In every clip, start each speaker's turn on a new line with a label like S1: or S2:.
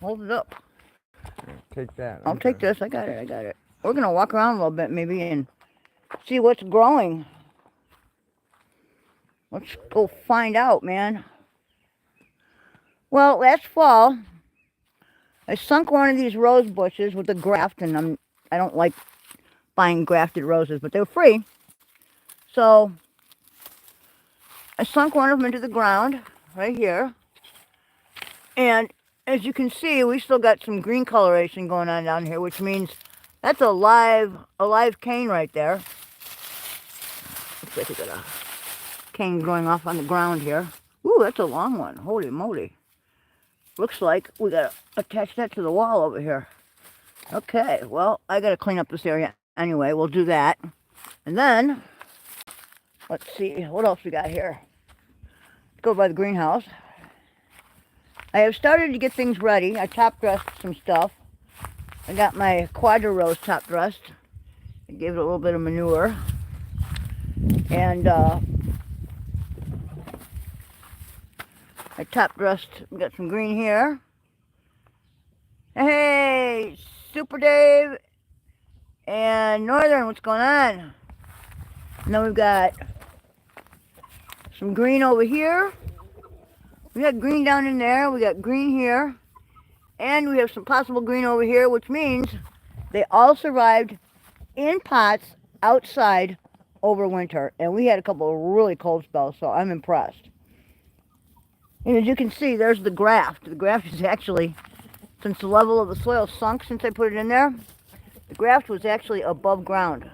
S1: hold it up.
S2: Take that.
S1: I'll take this. I got it. We're going to walk around a little bit maybe and see what's growing. Let's go find out, man. Well, last fall, I sunk one of these rose bushes with a graft, and I don't like buying grafted roses, but they were free. So I sunk one of them into the ground right here. And as you can see, we still got some green coloration going on down here, which means that's a live cane right there. Looks like we got a cane growing off on the ground here. Ooh, that's a long one. Holy moly. Looks like we gotta attach that to the wall over here. Okay, well, I gotta clean up this area anyway. We'll do that. And then, let's see, what else we got here? Let's go by the greenhouse. I have started to get things ready. I top dressed some stuff. I got my quadra rose top dressed. I gave it a little bit of manure. And I top dressed, we got some green here. Hey, Super Dave and Northern, what's going on? And then we've got some green over here. We got green down in there, we got green here, and we have some possible green over here, which means they all survived in pots outside over winter. And we had a couple of really cold spells, so I'm impressed. And as you can see, there's the graft. The graft is actually, since the level of the soil sunk since I put it in there, the graft was actually above ground.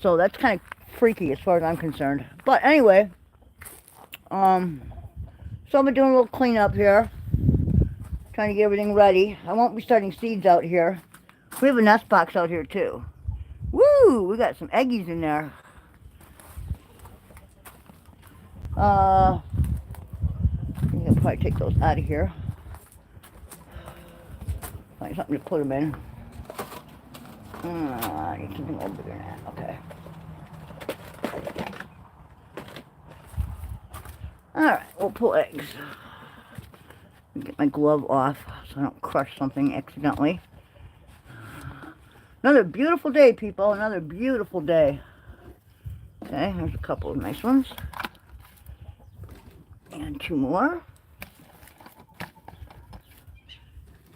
S1: So that's kind of freaky as far as I'm concerned. But anyway, so I've been doing a little cleanup here, trying to get everything ready. I won't be starting seeds out here. We have a nest box out here too. Woo! We got some eggies in there. I'm gonna probably take those out of here. Find something to put them in. I need something a little bigger than that. Okay. Alright, we'll pull eggs. Get my glove off so I don't crush something accidentally. Another beautiful day, people. Another beautiful day. Okay, there's a couple of nice ones. And two more.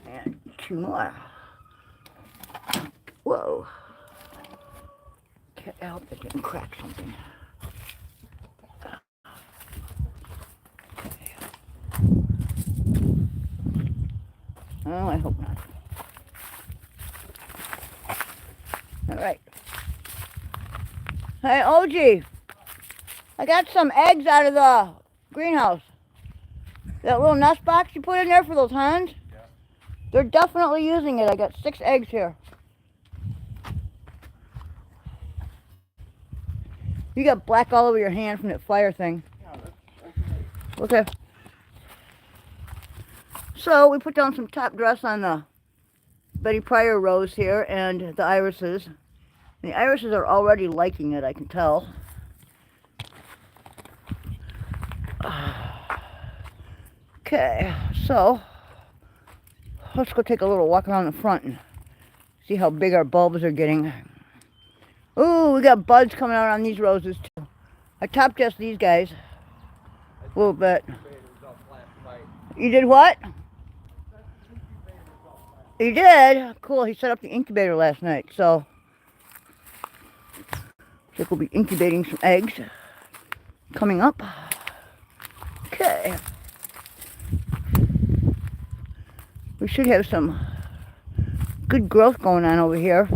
S1: And two more. Whoa. Can't help it didn't crack something. Oh, I hope not. Alright. Hey, OG. I got some eggs out of the greenhouse. That little nest box you put in there for those hens? Yeah. They're definitely using it. I got 6 eggs here. You got black all over your hand from that fire thing. Yeah, that's okay. So we put down some top dress on the Betty Pryor rose here and the irises. And the irises are already liking it, I can tell. Okay, so let's go take a little walk around the front and see how big our bulbs are getting. Ooh, we got buds coming out on these roses too. I top dressed these guys a little bit. You did what? He did? Cool, he set up the incubator last night, so I think we'll be incubating some eggs coming up. Okay. We should have some good growth going on over here.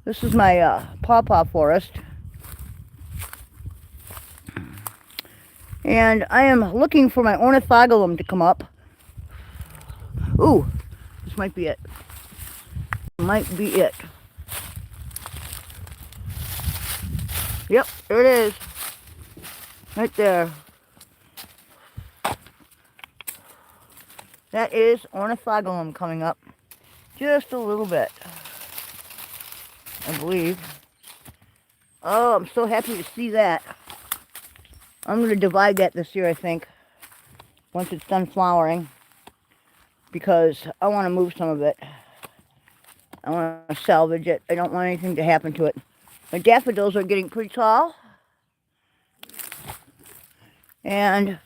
S1: This is my pawpaw forest. And I am looking for my ornithogalum to come up. Ooh, this might be it. Might be it. Yep, there it is. Right there. That is ornithogalum coming up. Just a little bit, I believe. Oh, I'm so happy to see that. I'm going to divide that this year, I think, once it's done flowering. because I want to move some of it. I want to salvage it. I don't want anything to happen to it. The daffodils are getting pretty tall. And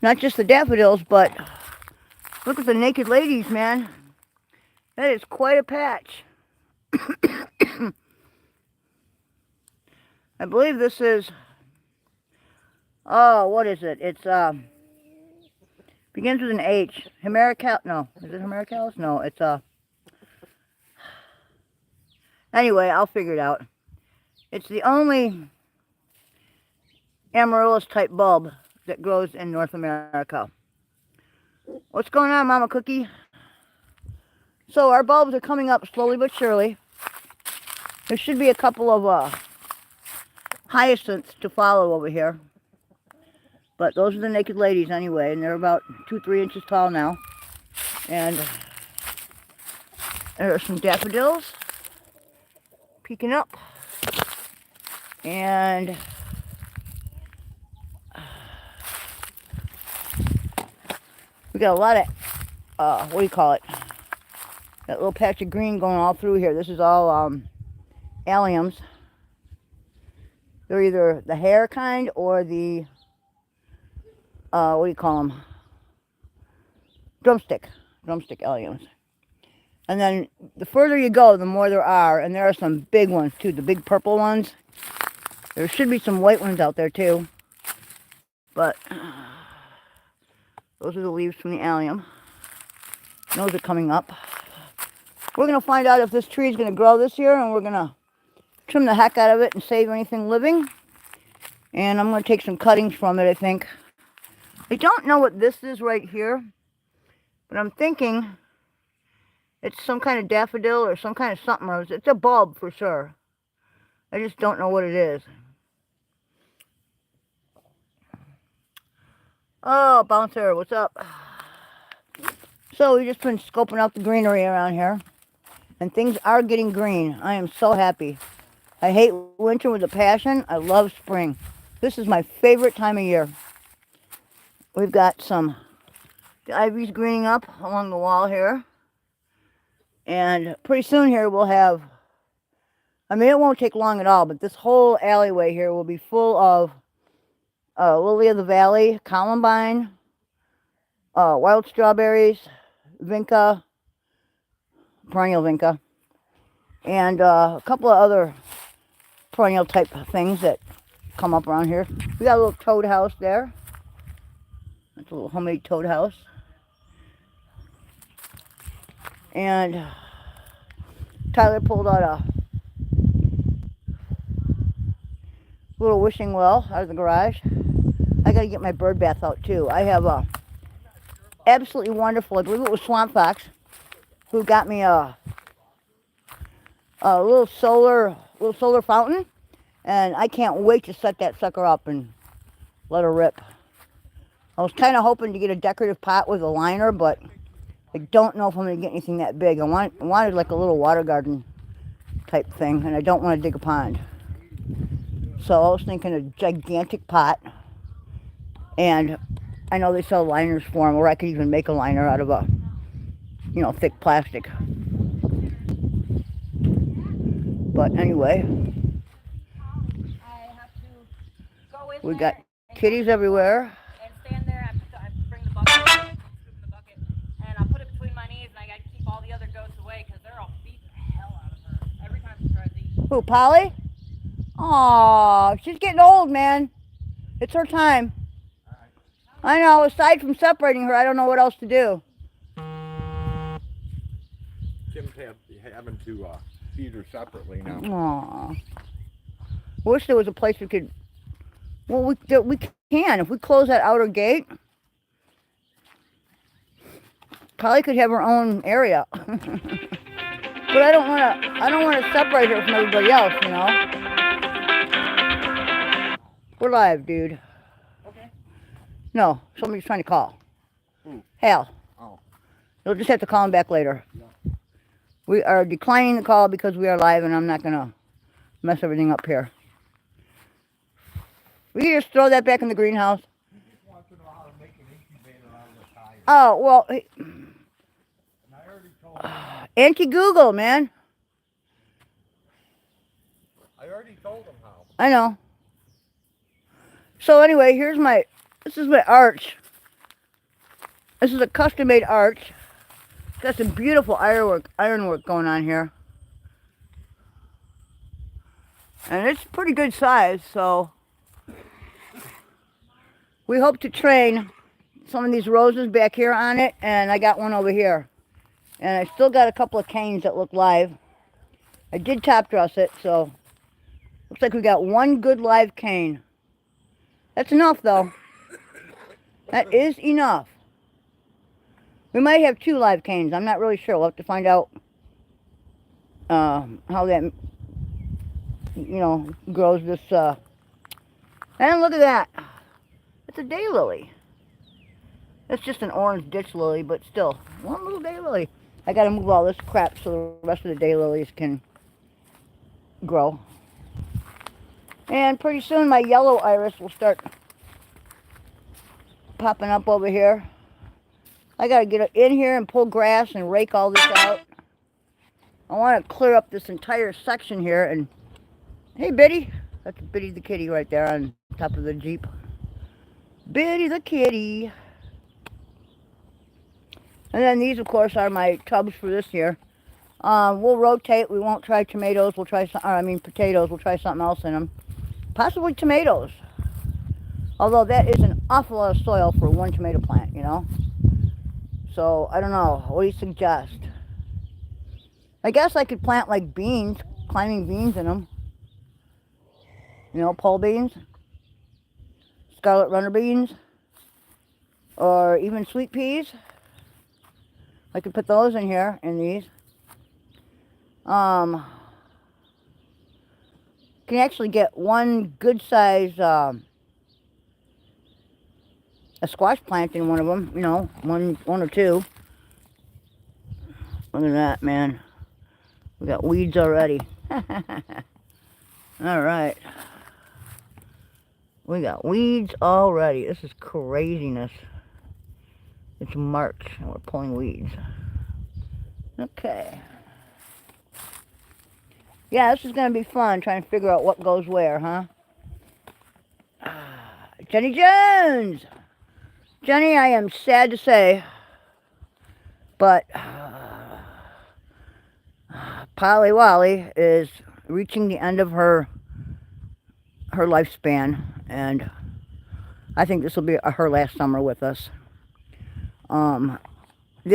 S1: not just the daffodils, but look at the naked ladies, man. That is quite a patch. I believe this is, oh, what is it? It's, begins with an H. Himerical, no. Is it Himericalis? No, it's, anyway, I'll figure it out. It's the only amaryllis type bulb that grows in North America. What's going on, Mama Cookie? So our bulbs are coming up slowly but surely. There should be a couple of hyacinths to follow over here. But those are the naked ladies anyway, and they're about 2-3 inches tall now. And there are some daffodils peeking up. And we got a lot of, what do you call it? That little patch of green going all through here. This is all alliums. They're either the hair kind or the, what do you call them? Drumstick alliums. And then the further you go, the more there are. And there are some big ones too, the big purple ones. There should be some white ones out there too. But those are the leaves from the allium. Those are coming up. We're going to find out if this tree is going to grow this year, and we're going to trim the heck out of it and save anything living. And I'm going to take some cuttings from it, I think. I don't know what this is right here, but I'm thinking it's some kind of daffodil or some kind of something else. It's a bulb for sure. I just don't know what it is. Oh, Bouncer, what's up? So we've just been scoping out the greenery around here. And things are getting green. I am so happy. I hate winter with a passion. I love spring. This is my favorite time of year. We've got some, the ivy's greening up along the wall here. And pretty soon here we'll have, I mean, it won't take long at all, but this whole alleyway here will be full of lily of the valley, columbine, wild strawberries, vinca, perennial vinca, and a couple of other perennial type things that come up around here. We got a little toad house there. That's a little homemade toad house. And Tyler pulled out a little wishing well out of the garage. I gotta get my bird bath out too. I have a absolutely wonderful, I believe it was Swamp Fox, who got me a little solar fountain, and I can't wait to set that sucker up and let her rip. I was kind of hoping to get a decorative pot with a liner, but I don't know if I'm going to get anything that big. I wanted like a little water garden type thing, and I don't want to dig a pond. So I was thinking a gigantic pot, and I know they sell liners for them, or I could even make a liner out of a, you know, thick plastic. But anyway, we got kitties everywhere.
S3: And stand there, I bring the bucket, scoop in the bucket, and I put it between my knees, and I got to keep all the other goats away because they're all beating the hell out of her every time she tries to eat.
S1: Who, Polly? Aw, she's getting old, man. It's her time. I know, aside from separating her, I don't know what else to do.
S2: Kim's having to feed her separately now.
S1: Aw. I wish there was a place we could... Well, we can. If we close that outer gate, Polly could have her own area. But I don't want to separate her from everybody else, you know. We're live, dude.
S2: Okay.
S1: No, somebody's trying to call.
S2: Who?
S1: Hal.
S2: Oh.
S1: You'll just have to call him back later.
S2: Yeah.
S1: We are declining the call because we are live, and I'm not going to mess everything up here. We can just throw that back in the greenhouse.
S2: He just wants to know how to make an incubator out of the tire.
S1: Oh, well,
S2: And I already told him.
S1: anti-Google, man.
S2: I already told him how.
S1: I know. So anyway, this is my arch. This is a custom-made arch. It's got some beautiful ironwork going on here. And it's pretty good size, so we hope to train some of these roses back here on it, and I got one over here. And I still got a couple of canes that look live. I did top dress it, so looks like we got one good live cane. That's enough, though. That is enough. We might have 2 live canes. I'm not really sure. We'll have to find out how that, grows this. And look at that. It's a daylily. It's just an orange ditch lily, but still, one little daylily. I gotta move all this crap so the rest of the daylilies can grow. And pretty soon my yellow iris will start popping up over here. I gotta get in here and pull grass and rake all this out. I want to clear up this entire section here. And hey, Biddy, that's Biddy the kitty right there on top of the Jeep. Biddy the kitty. And then these, of course, are my tubs for this year. We'll rotate. We won't try tomatoes. We'll try potatoes. We'll try something else in them. Possibly tomatoes. Although that is an awful lot of soil for one tomato plant, So, I don't know. What do you suggest? I guess I could plant like beans, climbing beans in them. Pole beans. Scarlet runner beans. Or even sweet peas. I could put those in here, in these. Can actually get one good size a squash plant in one of them, one or 2. Look at that, man. We got weeds already. All right. We got weeds already. This is craziness. It's March and we're pulling weeds. Okay. Yeah, this is going to be fun trying to figure out what goes where, huh? Jenny Jones! Jenny, I am sad to say, but Polly Wally is reaching the end of her lifespan, and I think this will be her last summer with us. The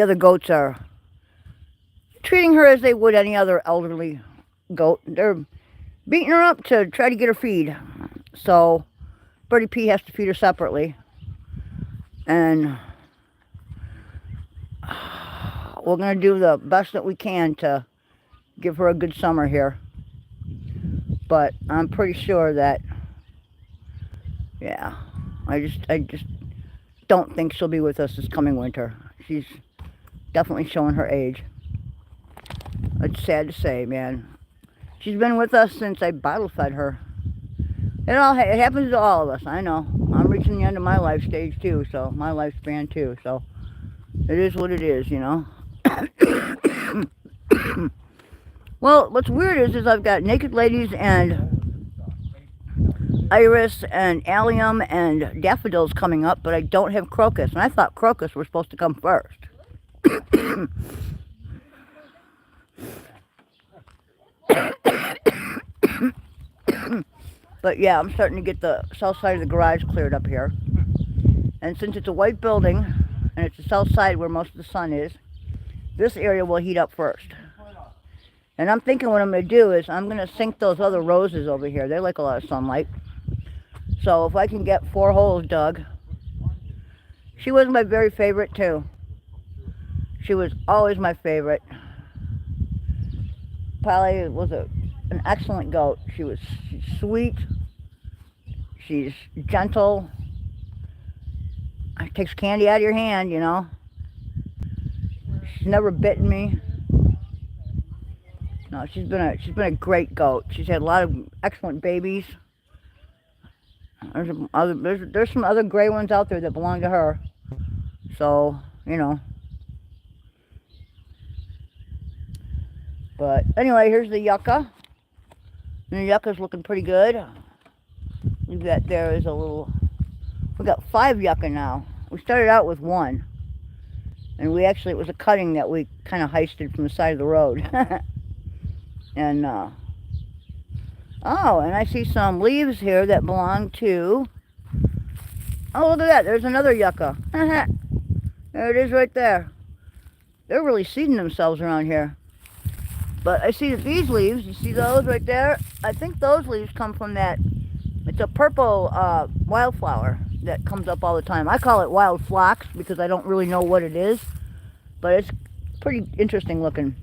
S1: other goats are treating her as they would any other elderly goat. They're beating her up to try to get her feed. So Birdie P has to feed her separately. And we're going to do the best that we can to give her a good summer here. But I'm pretty sure that, yeah, I just don't think she'll be with us this coming winter. She's definitely showing her age. It's sad to say, man. She's been with us since I bottle fed her. It happens to all of us, I know. I'm reaching the end of my life stage too, so my lifespan too, so it is what it is, Well, what's weird is I've got Naked Ladies and Iris and Allium and Daffodils coming up, but I don't have Crocus, and I thought Crocus were supposed to come first. But yeah, I'm starting to get the south side of the garage cleared up here. And since it's a white building, and it's the south side where most of the sun is, this area will heat up first. And I'm thinking what I'm going to do is I'm going to sink those other roses over here. They like a lot of sunlight. So if I can get 4 holes dug. She was my very favorite too. She was always my favorite. Polly was an excellent goat. She's sweet. She's gentle. She takes candy out of your hand, She's never bitten me. No, she's been a great goat. She's had a lot of excellent babies. There's some other gray ones out there that belong to her. So, you know. But anyway, here's the yucca. And the yucca's looking pretty good. Leave that there as a little... We got 5 yucca now. We started out with 1. And we actually, it was a cutting that we kind of heisted from the side of the road. And, oh, and I see some leaves here that belong to... Oh, look at that. There's another yucca. There it is right there. They're really seeding themselves around here. But I see that these leaves, you see those right there? I think those leaves come from that, it's a purple wildflower that comes up all the time. I call it wild phlox because I don't really know what it is. But it's pretty interesting looking.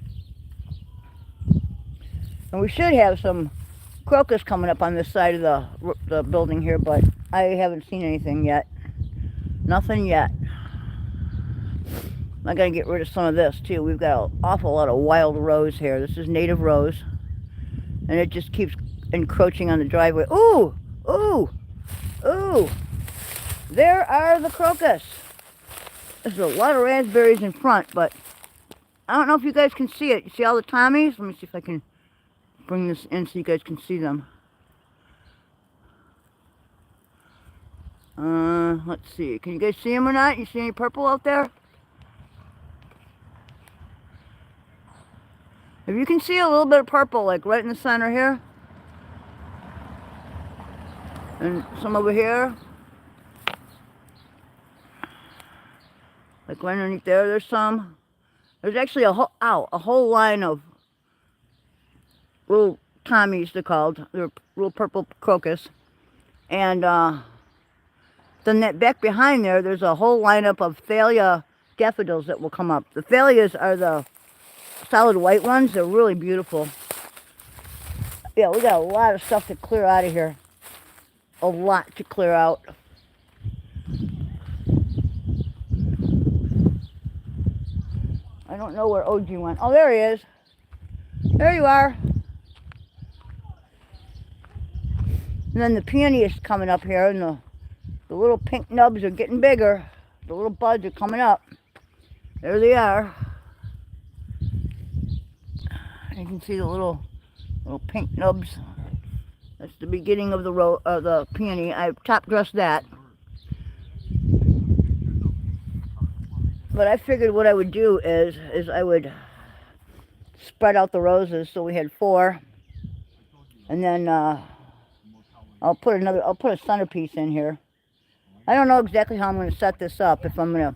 S1: And we should have some crocus coming up on this side of the building here, but I haven't seen anything yet. Nothing yet. I gotta get rid of some of this too. We've got an awful lot of wild rose here. This is native rose. And it just keeps encroaching on the driveway. Ooh! Ooh! Ooh! There are the crocus. There's a lot of raspberries in front, but I don't know if you guys can see it. You see all the Tommies? Let me see if I can bring this in so you guys can see them. Let's see. Can you guys see them or not? You see any purple out there? If you can see a little bit of purple, like right in the center here. And some over here. Like right underneath there, there's some. There's actually a whole line of little Tommies, they're called. They're little purple crocus. And then that back behind there, there's a whole lineup of thalia daffodils that will come up. The thalias are the solid white ones. They're really beautiful. Yeah, we got a lot of stuff to clear out of here. A lot to clear out. I don't know where OG went. Oh, there he is. There you are. And then the peony is coming up here, and the little pink nubs are getting bigger. The little buds are coming up. There they are. You can see the little pink nubs. That's the beginning of the peony. I top dressed that. But I figured what I would do is I would spread out the roses so we had 4. And then I'll put a centerpiece in here. I don't know exactly how I'm going to set this up. If I'm going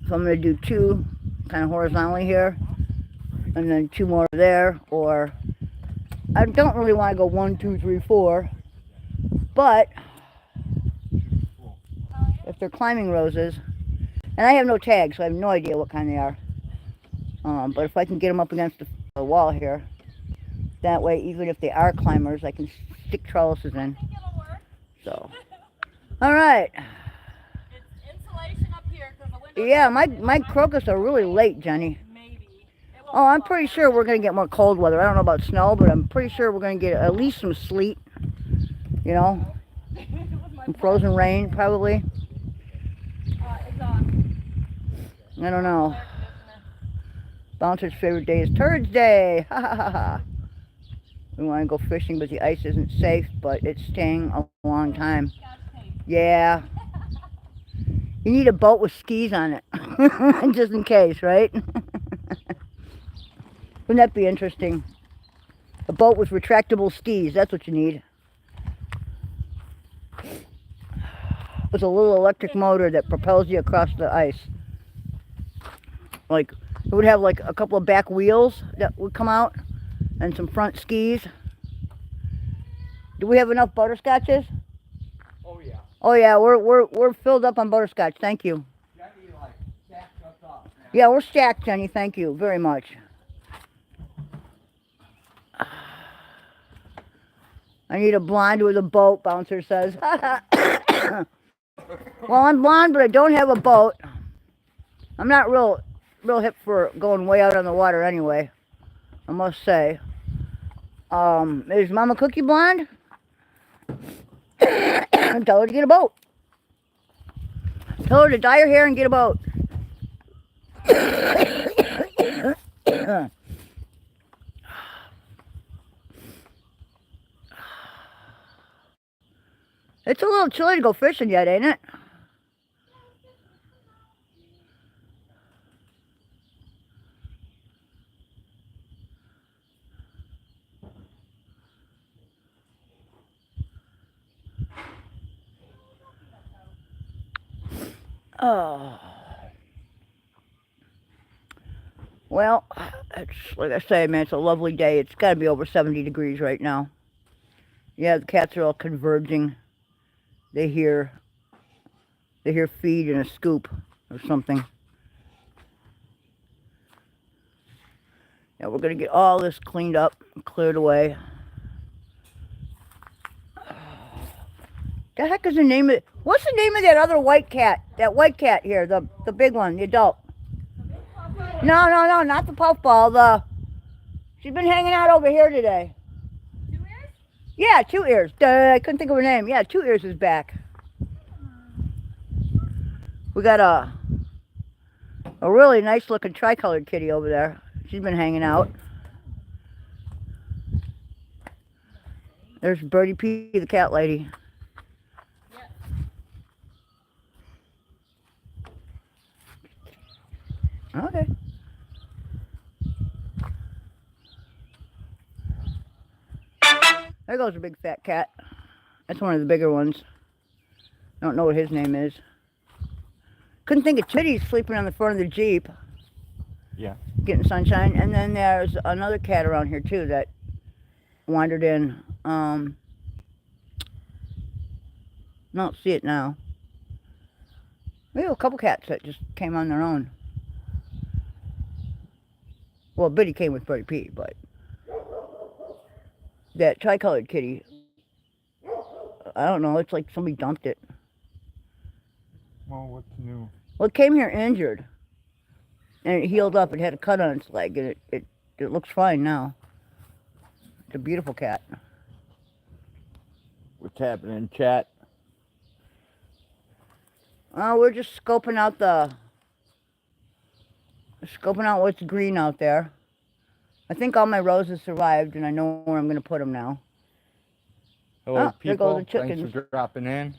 S1: to do 2 kind of horizontally here, and then 2 more there, or I don't really want to go 1, 2, 3, 4. But if they're climbing roses, and I have no tags, so I have no idea what kind they are. But if I can get them up against the wall here, that way, even if they are climbers, I can stick trellises in. So, all right.
S3: It's insulation up here because the windows.
S1: Yeah, my crocus are really late, Jenny.
S3: Maybe.
S1: Oh, I'm pretty sure we're gonna get more cold weather. I don't know about snow, but I'm pretty sure we're gonna get at least some sleet. You know, some frozen rain probably. I don't know. Bouncer's favorite day is Turds Day. Ha ha ha ha. We want to go fishing, but the ice isn't safe, but it's staying a long time. Yeah. You need a boat with skis on it. Just in case, right? Wouldn't that be interesting? A boat with retractable skis. That's what you need. With a little electric motor that propels you across the ice. Like, it would have like a couple of back wheels that would come out and some front skis. Do we have enough butterscotches?
S2: Oh yeah.
S1: Oh yeah, we're filled up on butterscotch. Thank you.
S2: Jenny, like, stacked us up now.
S1: Yeah, we're stacked, Jenny. Thank you very much. I need a blonde with a boat, Bouncer says. Well, I'm blonde, but I don't have a boat. I'm not real hip for going way out on the water anyway, I must say. Is Mama Cookie blonde? Tell her to get a boat. Tell her to dye her hair and get a boat. It's a little chilly to go fishing yet, ain't it? Oh. Well, it's like I say, man, it's a lovely day. It's got to be over 70 degrees right now. Yeah, the cats are all converging. They hear feed and a scoop or something. Yeah, we're going to get all this cleaned up and cleared away. The heck is the name of it? What's the name of that other white cat? That white cat here, the big one, the adult. No, not the puffball. She's been hanging out over here today.
S3: 2 Ears?
S1: Yeah, 2 Ears. Duh, I couldn't think of her name. Yeah, 2 Ears is back. We got a really nice looking tricolored kitty over there. She's been hanging out. There's Birdie P, the cat lady. Okay. There goes a big fat cat. That's one of the bigger ones. I don't know what his name is. Couldn't think of Chitty's sleeping on the front of the Jeep.
S2: Yeah.
S1: Getting sunshine. And then there's another cat around here too that wandered in. I don't see it now. We have a couple cats that just came on their own. Well, Biddy came with Birdie P, but that tricolored kitty, I don't know, it's like somebody dumped it.
S2: Well, what's new?
S1: Well, it came here injured, and it healed up. It had a cut on its leg, and it looks fine now. It's a beautiful cat.
S2: What's happening in chat?
S1: We're just scoping out what's green out there. I think all my roses survived, and I know where I'm going to put them now.
S2: Hello,
S1: there
S2: people.
S1: go the chickens.
S2: Thanks for dropping in.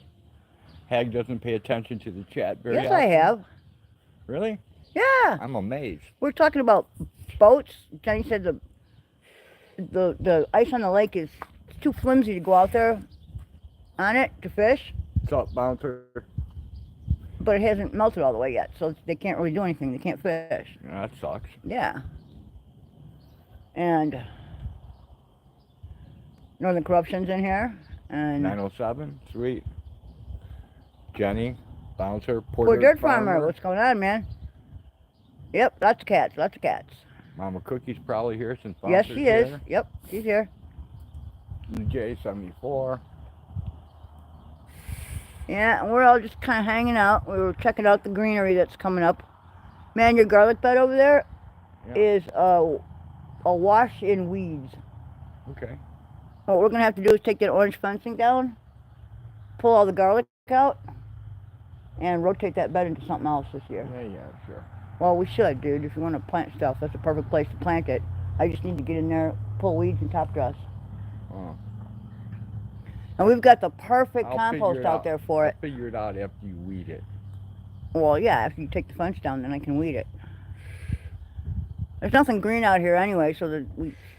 S2: Hag doesn't pay attention to the chat very
S1: Yes,
S2: often.
S1: I have.
S2: Really?
S1: Yeah.
S2: I'm amazed.
S1: We're talking about boats. Jenny said the ice on the lake is too flimsy to go out there on it to fish.
S2: Salt bouncer.
S1: But it hasn't melted all the way yet, so they can't really do anything. They can't fish.
S2: Yeah, that sucks.
S1: Yeah. And Northern Corruption's in here. And
S2: 907. Sweet. Jenny. Bouncer.
S1: Poor Dirt Farmer. What's going on, man? Yep, lots of cats. Lots of cats.
S2: Mama Cookie's probably here since
S1: Yes,
S2: Bouncer's
S1: she is.
S2: here.
S1: Yep, she's here.
S2: J74.
S1: Yeah, and we're all just kind of hanging out. We were checking out the greenery that's coming up. Man, your garlic bed over there is awash in weeds.
S2: Okay.
S1: What we're going to have to do is take that orange fencing down, pull all the garlic out, and rotate that bed into something else this year.
S2: Yeah, sure.
S1: Well, we should, dude. If you want to plant stuff, that's a perfect place to plant it. I just need to get in there, pull weeds and top dress.
S2: Oh.
S1: And we've got the perfect
S2: I'll
S1: compost out there for it.
S2: I'll figure it out after you weed it.
S1: Well, yeah, after you take the fence down, then I can weed it. There's nothing green out here anyway, so there's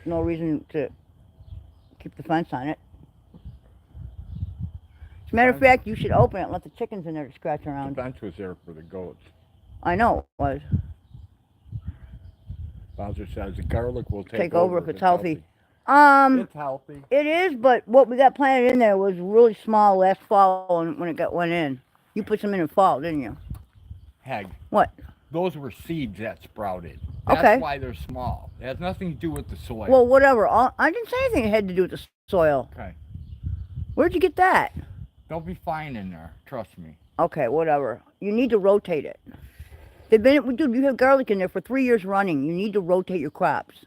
S1: no reason to keep the fence on it. As a matter of fact, you should open it and let the chickens in there to scratch around.
S2: The fence was there for the goats.
S1: I know it was.
S2: Bouncer says the garlic will
S1: Take over if it's healthy.
S2: It's healthy.
S1: It is, but what we got planted in there was really small last fall when it went in. You put some in the fall, didn't you?
S2: Hag.
S1: What?
S2: Those were seeds that sprouted. That's
S1: Okay.
S2: why they're small. It has nothing to do with the soil.
S1: Well, whatever. I didn't say anything that had to do with the soil.
S2: Okay.
S1: Where'd you get that?
S2: They'll be fine in there. Trust me.
S1: Okay, whatever. You need to rotate it. Dude, you have garlic in there for 3 years running. You need to rotate your crops.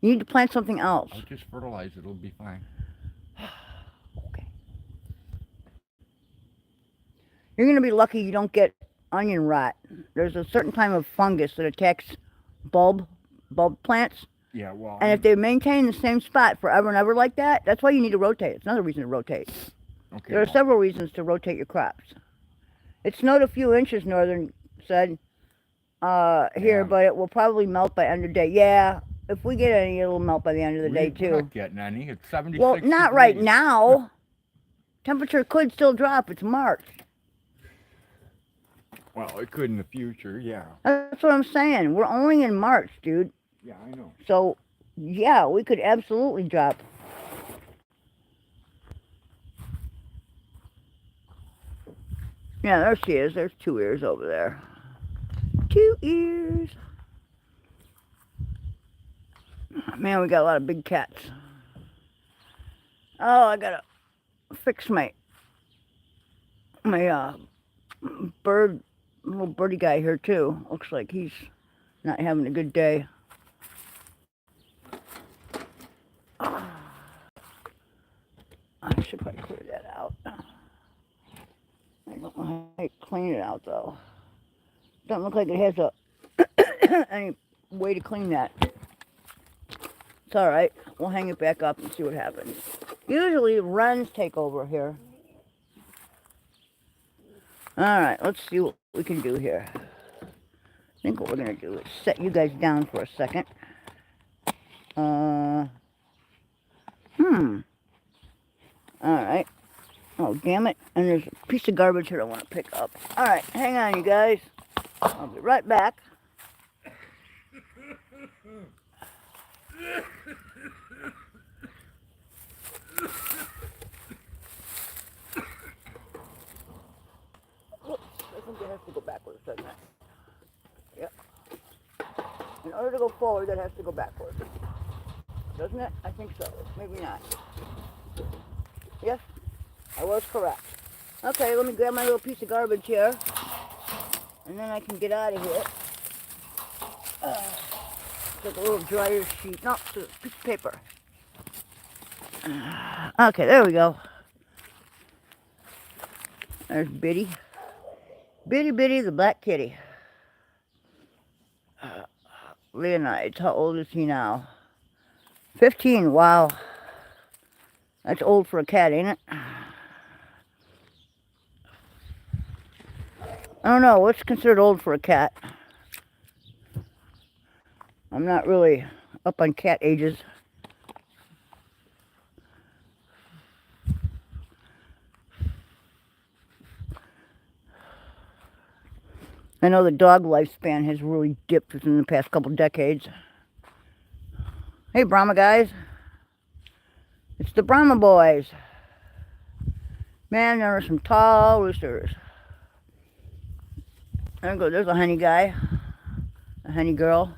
S1: You need to plant something else.
S2: I'll just fertilize it. It'll be fine.
S1: Okay. You're going to be lucky you don't get onion rot. There's a certain type of fungus that attacks bulb plants.
S2: Yeah, well.
S1: And if they maintain the same spot forever and ever like that, that's why you need to rotate. It's another reason to rotate.
S2: Okay,
S1: There are several reasons to rotate your crops. It snowed a few inches, Northern said, here,
S2: Yeah.
S1: but it will probably melt by end of day. Yeah, if we get any, it'll melt by the end of the day,
S2: We're
S1: too.
S2: not getting any. It's 76
S1: Well, not right
S2: degrees.
S1: now. Temperature could still drop. It's March.
S2: Well, it could in the future, yeah.
S1: That's what I'm saying. We're only in March, dude.
S2: Yeah, I know.
S1: So, yeah, we could absolutely drop. Yeah, there she is. There's 2 ears over there. 2 ears. Man, we got a lot of big cats. Oh, I gotta fix my little birdie guy here too. Looks like he's not having a good day. I should probably clear that out. I don't know how to clean it out though. Doesn't look like it has any way to clean that. It's alright. We'll hang it back up and see what happens. Usually wrens take over here. Alright, let's see what we can do here. I think what we're going to do is set you guys down for a second. Alright. Oh, damn it. And there's a piece of garbage here I want to pick up. Alright, hang on, you guys. I'll be right back. Oops, I think that has to go backwards, doesn't it? Yep. In order to go forward, that has to go backwards. Doesn't it? I think so. Maybe not. Yes, I was correct. Okay, let me grab my little piece of garbage here. And then I can get out of here. Take a little dryer sheet. No, it's a piece of paper. Okay, there we go. There's Biddy. Biddy the black kitty. Leonides, how old is he now? 15, wow. That's old for a cat, ain't it? I don't know, what's considered old for a cat? I'm not really up on cat ages. I know the dog lifespan has really dipped within the past couple decades. Hey, Brahma guys. It's the Brahma boys. Man, there are some tall roosters. There we go. There's a honey guy. A honey girl.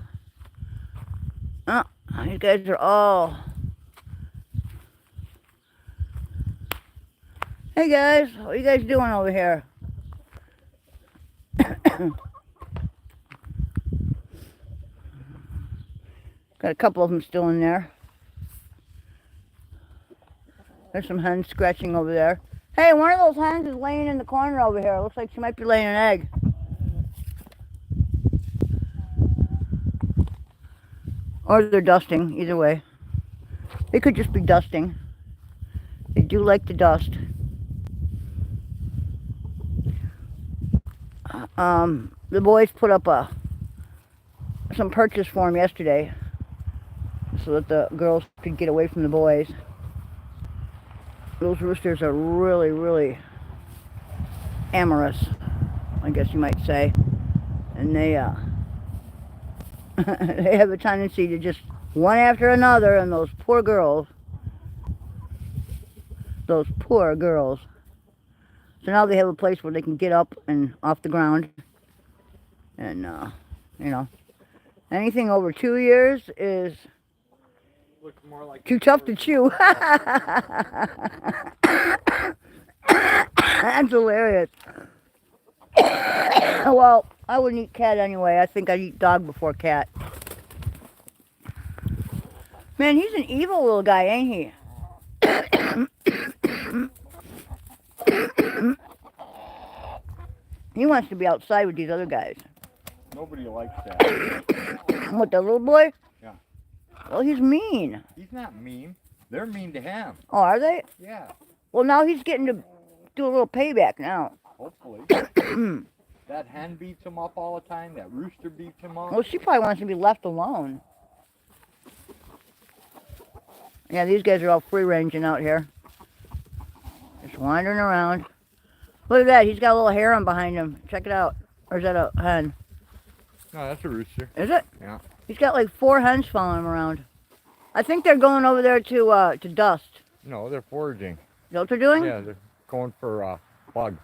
S1: Oh, these guys are all... Hey guys, what are you guys doing over here? Got a couple of them still in there. There's some hens scratching over there. Hey, one of those hens is laying in the corner over here. Looks like she might be laying an egg. Or they're dusting, either way. They could just be dusting. They do like to dust. The boys put up some purchase form yesterday so that the girls could get away from the boys. Those roosters are really, really amorous, I guess you might say. And they they have a tendency to just one after another, and those poor girls. Those poor girls. So now they have a place where they can get up and off the ground. And, you know, anything over 2 years is
S2: Looks more like
S1: too tough to chew. That's hilarious. Well, I wouldn't eat cat anyway. I think I'd eat dog before cat. Man, he's an evil little guy, ain't he? He wants to be outside with these other guys.
S2: Nobody likes that.
S1: What, the little boy?
S2: Yeah.
S1: Well, he's mean.
S2: He's not mean. They're mean to him.
S1: Oh, are they?
S2: Yeah.
S1: Well, now he's getting to do a little payback now.
S2: Hopefully. That hen beats him up all the time. That rooster beats him up.
S1: Well, she probably wants to be left alone. Yeah, these guys are all free-ranging out here. Just wandering around. Look at that. He's got a little heron behind him. Check it out. Or is that a hen?
S2: No, that's a rooster.
S1: Is it?
S2: Yeah.
S1: He's got like 4 hens following him around. I think they're going over there to dust.
S2: No, they're foraging.
S1: Is that what they're doing?
S2: Yeah, they're going for bugs.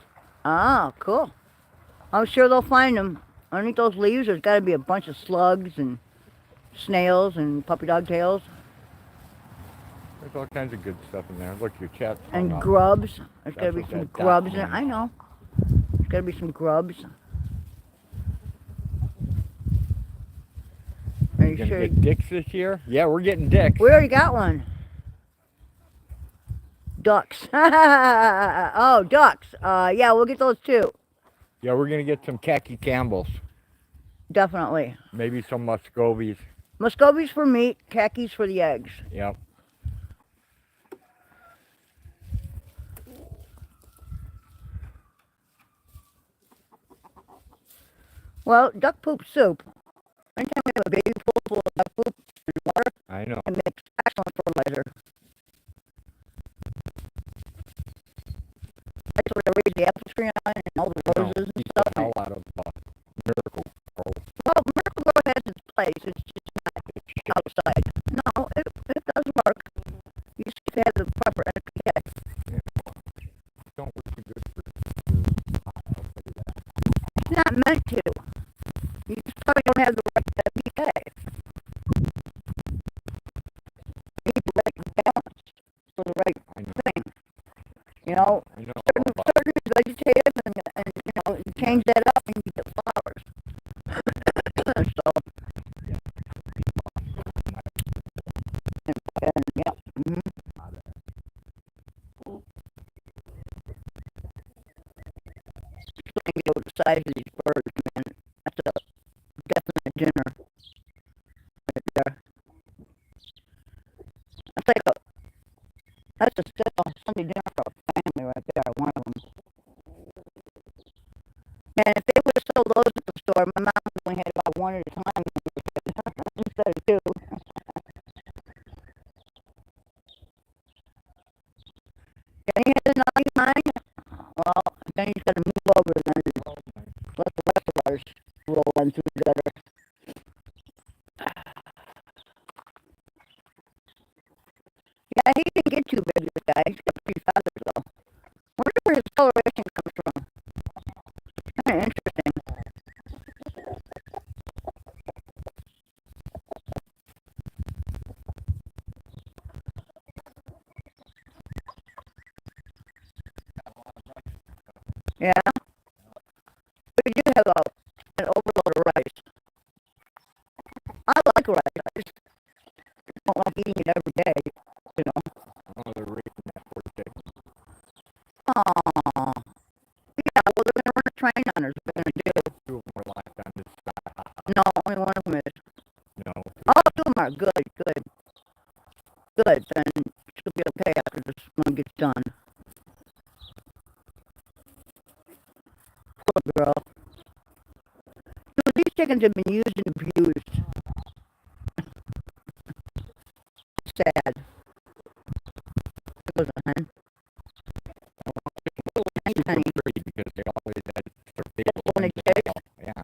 S1: Ah, cool. I'm sure they'll find them. Underneath those leaves, there's got to be a bunch of slugs and snails and puppy dog tails.
S2: There's all kinds of good stuff in there. Look, your chat's
S1: And
S2: hung up.
S1: grubs. There's got to
S2: That's
S1: be
S2: what
S1: some
S2: that dot
S1: grubs in it.
S2: means.
S1: I know. There's got to be some grubs. Are
S2: You
S1: you
S2: gonna
S1: sure?
S2: get dicks this year? Yeah, we're getting dicks.
S1: We already got one. Ducks. Oh, ducks. Yeah, we'll get those too.
S2: Yeah, we're gonna get some khaki Campbells.
S1: Definitely.
S2: Maybe some Muscovies.
S1: Muscovies for meat, khakis for the eggs.
S2: Yep.
S1: Well, duck poop soup. Anytime we have a baby pool full of duck poop and water,
S2: I know.
S1: it makes excellent fertilizer. That's what I raise the apple tree on and all the
S2: No,
S1: roses and
S2: beat
S1: stuff.
S2: the hell out of Miracle Grow.
S1: Well, Miracle Grow has its place. It's just not outside. No, it does work. You just have to have the proper NPK.
S2: Don't work too good for
S1: It's not meant to. You just probably don't have the right NPK. You need the right balance for the right
S2: I know.
S1: thing. You know,
S2: I know.
S1: certain is vegetative and you know, you change that up and you get flowers. So, and yeah. Mm-hmm. Still can get over the size of these birds, man. That's a definite dinner right there. That's a Sunday dinner for a family right there, one of them. Man, if they would have sold those at the store, my mom only had about one at a time instead of two. And he has a 99. Well, then he's got to move over and then let the rest of ours roll on through the gutter. Yeah, he didn't get too big, this guy. He's got 3 feathers, though. Wonder where his coloration comes from. Kind of interesting. Yeah? We do have an overload of rice. I like rice. I just don't like eating it every day, you know.
S2: Oh, they're raping that poor chick.
S1: Aww. Yeah, well, they're going to run a train on her. They're going to do.
S2: 2 of them are locked on this side.
S1: No, only one of them is.
S2: No.
S1: Oh, 2 of them are. Good, good. Good, then she'll be okay after this one gets done. Poor girl. Dude, these chickens have been used and abused. Sad. It was a hen. Little tiny honey.
S2: Because they always had their favorite
S1: When
S2: ones
S1: they
S2: as
S1: chase,
S2: well. Yeah.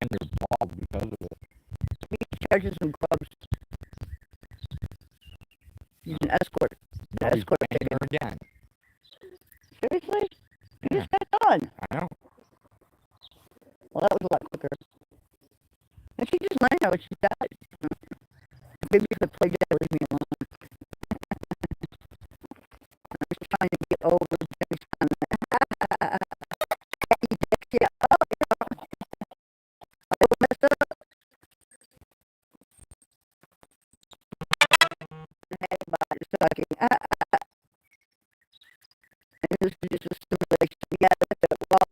S2: And they're bald because of it.
S1: these charges and grubs. He's an escort.
S2: Now he's
S1: Escort
S2: banging
S1: chicken.
S2: her again.
S1: Seriously? You
S2: Yeah.
S1: just got done.
S2: I know.
S1: Well, that was a lot quicker. And she just laying there when she died. Maybe you could play dead, leave me alone. I'm just trying to get over things on that. Yeah. Oh, yeah. I was messed up. Everybody's talking. And this is just a simulation. Yeah, well,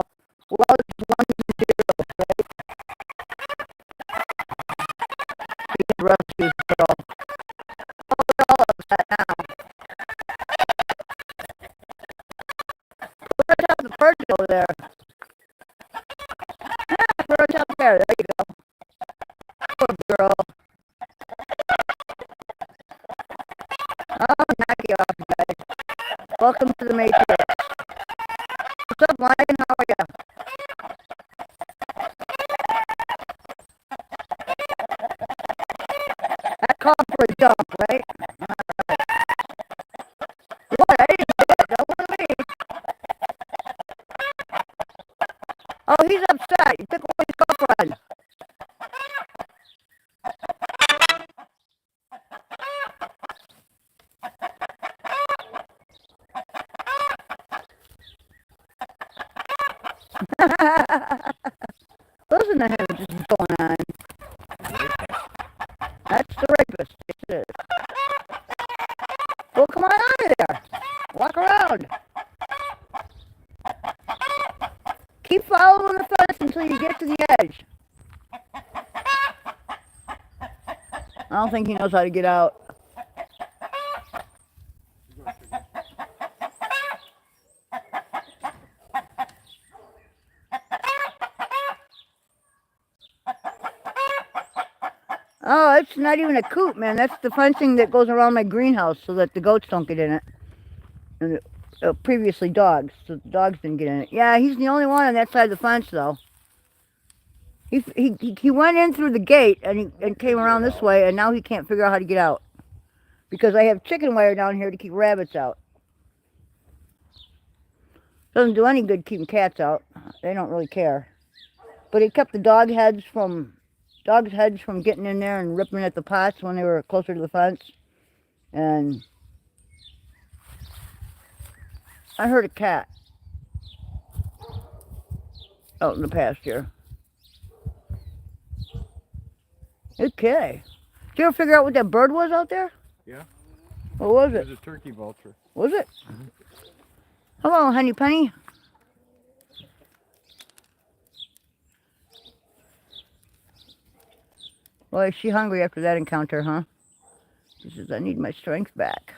S1: There you go. Poor girl. Oh, knock you off, guys. Welcome to the Matrix. What's up, Lion? How are you? That called for a jump, right? What? I didn't do it. That wasn't me. Oh, he's upset. He took away his girlfriend. Listen to him just going on. That's the rapist. It is. Well, come on out of there. Walk around. Keep following the fence until you get to the edge. I don't think he knows how to get out. Oh, it's not even a coop, man. That's the fencing that goes around my greenhouse so that the goats don't get in it. And previously dogs, so the dogs didn't get in it. Yeah, he's the only one on that side of the fence, though. He went in through the gate and came around this way, and now he can't figure out how to get out. Because I have chicken wire down here to keep rabbits out. Doesn't do any good keeping cats out. They don't really care. But it kept the dogs' heads from getting in there and ripping at the pots when they were closer to the fence. And I heard a cat out in the pasture. Okay. Did you ever figure out what that bird was out there?
S2: Yeah.
S1: What was it?
S2: It was a turkey vulture.
S1: Was it? Mm-hmm. Hello, Honey Penny. Boy, is she hungry after that encounter, huh? She says, I need my strength back.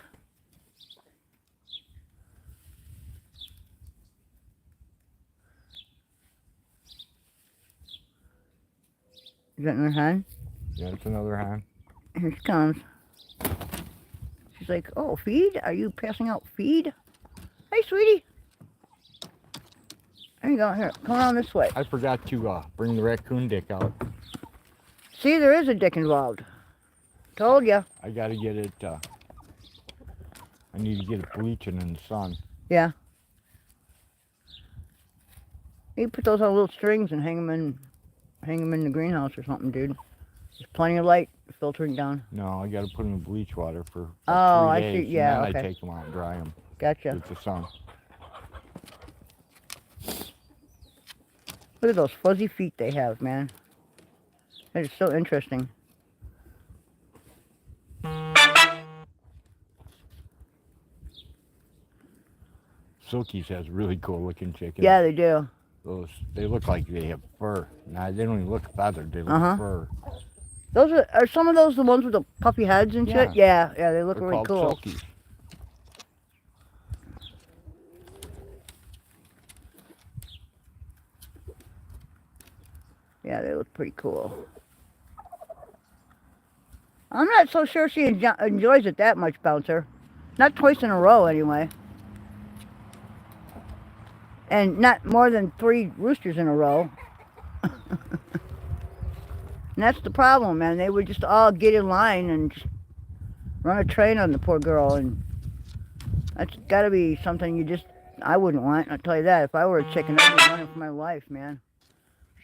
S1: Is that another hen?
S2: Yeah, it's another hen.
S1: Here she comes. She's like, oh, feed? Are you passing out feed? Hey, sweetie. There you go. Here, come around this way.
S2: I forgot to bring the raccoon dick out.
S1: See, there is a dick involved. Told ya.
S2: I gotta get it, I need to get it bleaching in the sun.
S1: Yeah. You put those on little strings and hang them in the greenhouse or something, dude. There's plenty of light filtering down.
S2: No, I gotta put them in bleach water for
S1: oh,
S2: 3
S1: I
S2: days.
S1: see. Yeah,
S2: and then
S1: okay.
S2: I take them out and dry them.
S1: Gotcha.
S2: With the sun.
S1: Look at those fuzzy feet they have, man. That is so interesting.
S2: Silkies has really cool looking chickens.
S1: Yeah, they do.
S2: They look like they have fur. Nah, they don't even look feathered. They look fur.
S1: Those are some of those the ones with the puffy heads and shit? Yeah, they look really cool.
S2: Silkies.
S1: Yeah, they look pretty cool. I'm not so sure she enjoys it that much, Bouncer. Not twice in a row, anyway. And not more than 3 roosters in a row. And that's the problem, man. They would just all get in line and just run a train on the poor girl. And that's got to be something I wouldn't want. I'll tell you that. If I were a chicken, I'd be running for my life, man.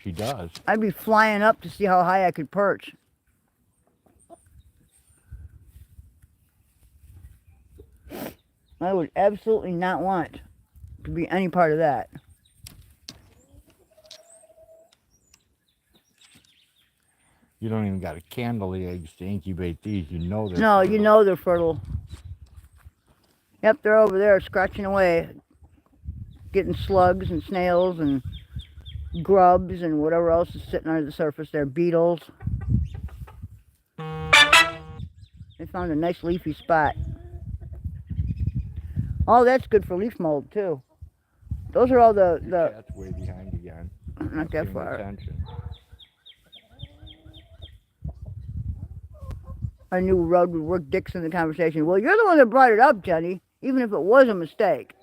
S2: She does.
S1: I'd be flying up to see how high I could perch. I would absolutely not want to be any part of that.
S2: You don't even got to candle the eggs to incubate these. You know they're
S1: No,
S2: fertile.
S1: you know they're fertile. Yep, they're over there scratching away, getting slugs and snails and grubs and whatever else is sitting under the surface there, beetles. They found a nice leafy spot. Oh, that's good for leaf mold too. Those are all the
S2: That's way behind again.
S1: not that
S2: Giving
S1: far.
S2: attention.
S1: I knew Rod would work dicks in the conversation. Well, you're the one that brought it up, Jenny, even if it was a mistake.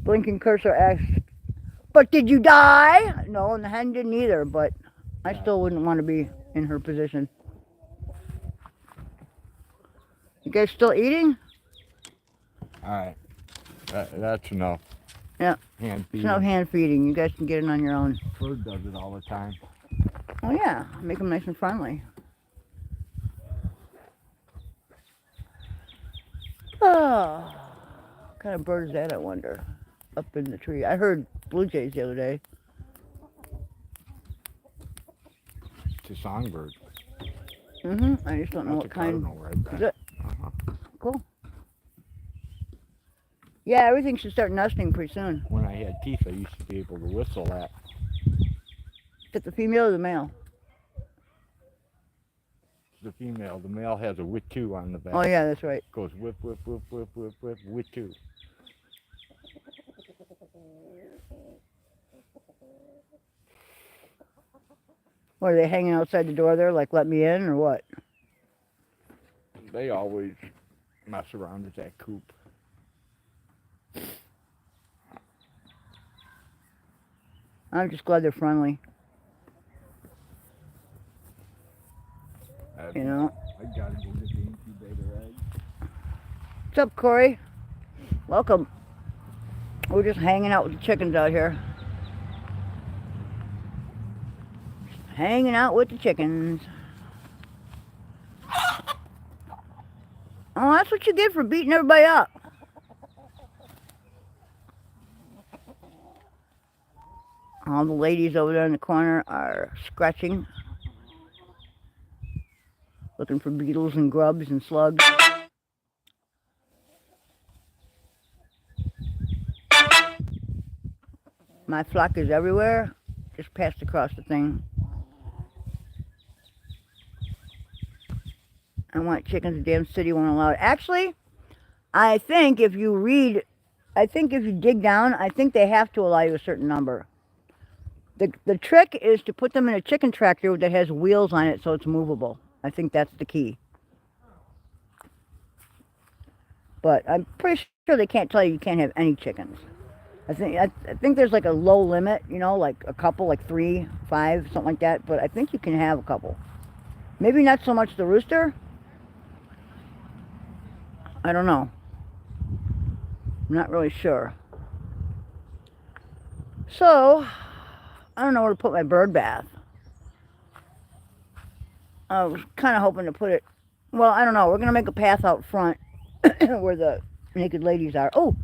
S1: Blinking cursor asks, but did you die? No, and the hen didn't either, but I still wouldn't want to be in her position. You guys still eating?
S2: Alright. That's enough.
S1: Yeah.
S2: Hand
S1: It's not hand feeding. You guys can get it on your own.
S2: Bird does it all the time.
S1: Oh yeah, make them nice and friendly. Oh, what kind of bird is that, I wonder? Up in the tree. I heard blue jays the other day.
S2: It's a songbird.
S1: I just don't know
S2: That's
S1: what
S2: a
S1: kind.
S2: cardinal right there.
S1: Is it?
S2: Uh-huh.
S1: Cool. Yeah, everything should start nesting pretty soon.
S2: When I had teeth, I used to be able to whistle that.
S1: Is it the female or the male?
S2: The female. The male has a whip two on the back.
S1: Oh yeah, that's right.
S2: Goes whip, whip, whip, whip, whip, whip, whip two.
S1: What, are they hanging outside the door there, like let me in, or what?
S2: They always mess around at that coop.
S1: I'm just glad they're friendly. You know.
S2: I gotta go get the incubator egg.
S1: What's up, Corey? Welcome. We're just hanging out with the chickens out here. Just hanging out with the chickens. Oh, that's what you get for beating everybody up. All the ladies over there in the corner are scratching, looking for beetles and grubs and slugs. My flock is everywhere, just passed across the thing. I want chickens, the damn city won't allow it. Actually, I think if you dig down, I think they have to allow you a certain number. The trick is to put them in a chicken tractor that has wheels on it so it's movable. I think that's the key. But I'm pretty sure they can't tell you can't have any chickens. I think there's like a low limit, you know, like a couple, like 3, 5, something like that. But I think you can have a couple. Maybe not so much the rooster. I don't know. I'm not really sure. So, I don't know where to put my bird bath. I was kind of hoping to put it, well, I don't know. We're going to make a path out front where the naked ladies are. Oh,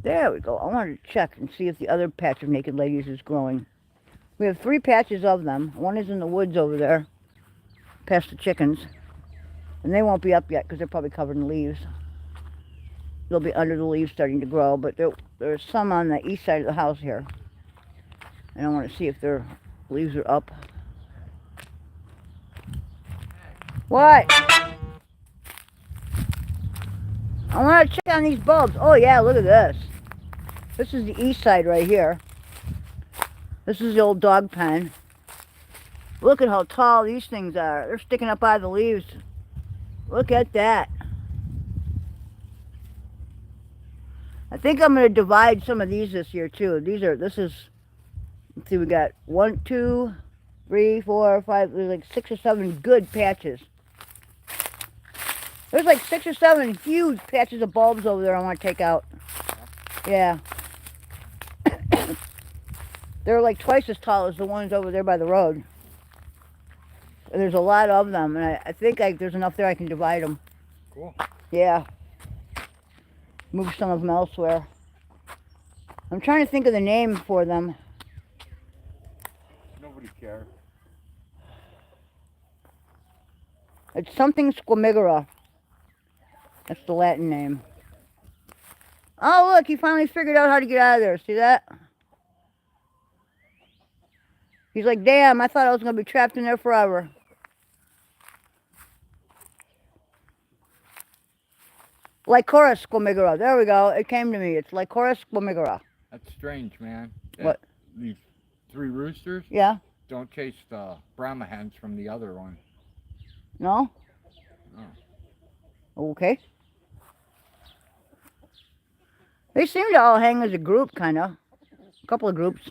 S1: there we go. I wanted to check and see if the other patch of naked ladies is growing. We have 3 patches of them. One is in the woods over there, past the chickens. And they won't be up yet because they're probably covered in leaves. They'll be under the leaves starting to grow, but there's some on the east side of the house here. And I want to see if their leaves are up. What? I want to check on these bulbs. Oh yeah, look at this. This is the east side right here. This is the old dog pen. Look at how tall these things are. They're sticking up out of the leaves. Look at that. I think I'm going to divide some of these this year too. Let's see, we got 1, 2, 3, 4, 5, there's like 6 or 7 good patches. There's like 6 or 7 huge patches of bulbs over there I want to take out. Yeah. They're like twice as tall as the ones over there by the road. There's a lot of them, and I think there's enough there I can divide them.
S2: Cool.
S1: Yeah. Move some of them elsewhere. I'm trying to think of the name for them.
S2: Nobody cares.
S1: It's something squamigera. That's the Latin name. Oh, look, he finally figured out how to get out of there. See that? He's like, damn, I thought I was going to be trapped in there forever. Lycora squamigera. There we go. It came to me. It's Lycora squamigera.
S2: That's strange, man.
S1: What?
S2: These 3 roosters
S1: Yeah?
S2: don't chase the Brahma hens from the other one.
S1: No?
S2: No.
S1: Okay. They seem to all hang as a group, kind of. A couple of groups.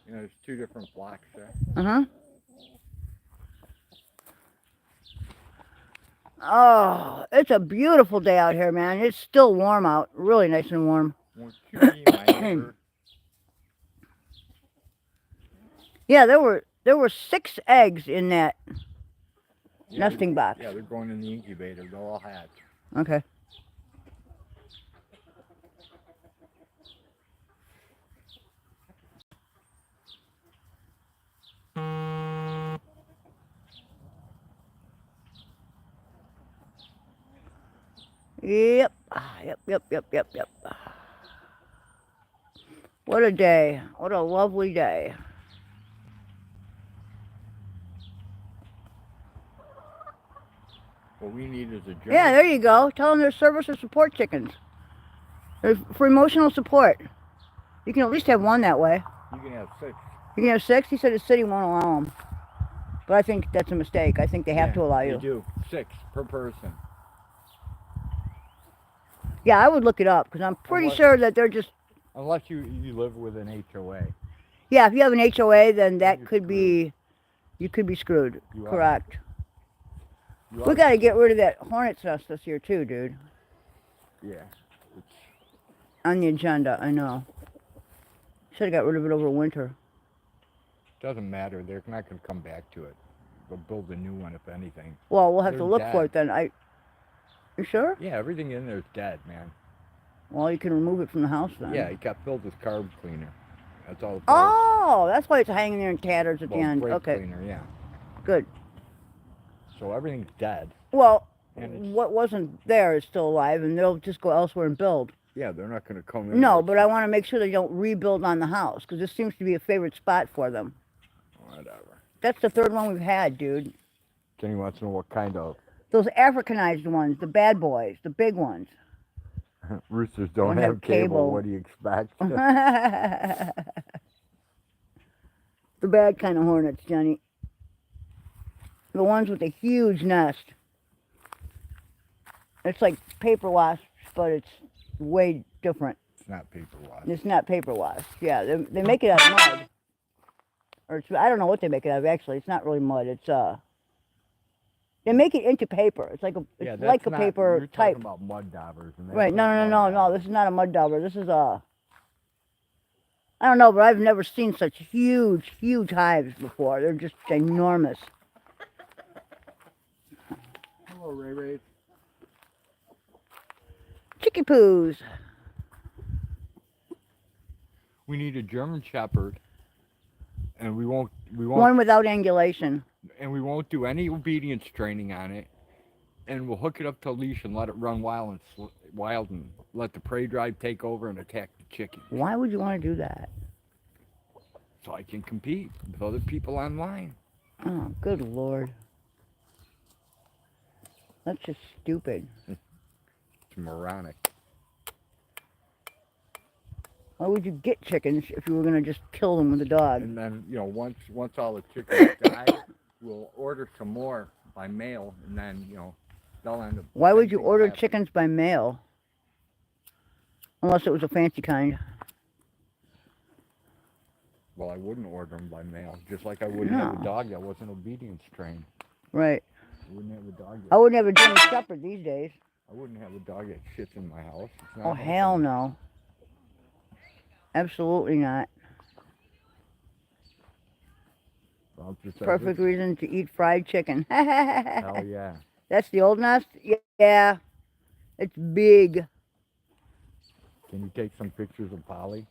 S2: You know, there's 2 different flocks there.
S1: Uh-huh. Oh, it's a beautiful day out here, man. It's still warm out. Really nice and warm.
S2: Won't you be my neighbor?
S1: Yeah, there were 6 eggs in that nesting box.
S2: Yeah, they're going in the incubator. They'll all hatch.
S1: Okay. Yep. Yep. What a day. What a lovely day.
S2: What we need is a German.
S1: Yeah, there you go. Tell them they're service or support chickens. They're for emotional support. You can at least have 1 that way.
S2: You can have 6.
S1: You can have 6? He said the city won't allow them. But I think that's a mistake. I think they have to allow you.
S2: They do. 6 per person.
S1: Yeah, I would look it up because I'm pretty sure that they're just...
S2: Unless you live with an HOA.
S1: Yeah, if you have an HOA, then that could be... You could be screwed.
S2: You are.
S1: Correct. We got to get rid of that hornet's nest this year too, dude.
S2: Yeah.
S1: On the agenda, I know. Should have got rid of it over winter.
S2: Doesn't matter. They're not going to come back to it. They'll build a new one if anything.
S1: Well, we'll have to
S2: They're
S1: look for
S2: dead.
S1: it then. You sure?
S2: Yeah, everything in there is dead, man.
S1: Well, you can remove it from the house then.
S2: Yeah, it got filled with carb cleaner. That's all.
S1: Oh, that's why it's hanging there in tatters at the end.
S2: Brake
S1: Okay,
S2: cleaner, yeah.
S1: good.
S2: So everything's dead.
S1: Well,
S2: And
S1: what wasn't there is still alive, and they'll just go elsewhere and build.
S2: Yeah, they're not going to come in.
S1: No, but I want to make sure they don't rebuild on the house, because this seems to be a favorite spot for them.
S2: Whatever.
S1: That's the 3rd one we've had, dude.
S2: Kenny wants to know what kind of...
S1: Those Africanized ones, the bad boys, the big ones.
S2: Roosters don't have cable. What do you expect?
S1: The bad kind of hornets, Johnny. The ones with the huge nest. It's like paper wasps, but it's way different.
S2: It's not paper wasp.
S1: It's not paper wasp. Yeah, they make it out of mud. Or I don't know what they make it out of, actually. It's not really mud. It's they make it into paper. It's like a paper
S2: you're
S1: type.
S2: Talking about mud daubers. And
S1: Right? No. This is not a mud dauber. This is a... I don't know, but I've never seen such huge hives before. They're just enormous.
S2: Hello, Ray Ray.
S1: Chicky poos.
S2: We need a German Shepherd, and we won't.
S1: One without angulation.
S2: And we won't do any obedience training on it, and we'll hook it up to a leash and let it run wild and let the prey drive take over and attack the chicken.
S1: Why would you want to do that?
S2: So I can compete with other people online.
S1: Oh, good Lord. That's just stupid.
S2: It's moronic.
S1: Why would you get chickens if you were going to just kill them with a dog?
S2: And then, once all the chickens die, we'll order some more by mail, and then, they'll end up...
S1: Why would you order chickens by mail? Unless it was a fancy kind.
S2: Well, I wouldn't order them by mail, just like I wouldn't have a dog that wasn't obedience trained.
S1: Right.
S2: I wouldn't have a dog
S1: I wouldn't have a German Shepherd these days.
S2: I wouldn't have a dog that shits in my house. It's not
S1: Oh, hell no. Absolutely not.
S2: Well,
S1: Perfect reason to eat fried chicken.
S2: Hell yeah.
S1: That's the old nest? Yeah. It's big.
S2: Can you take some pictures of Polly?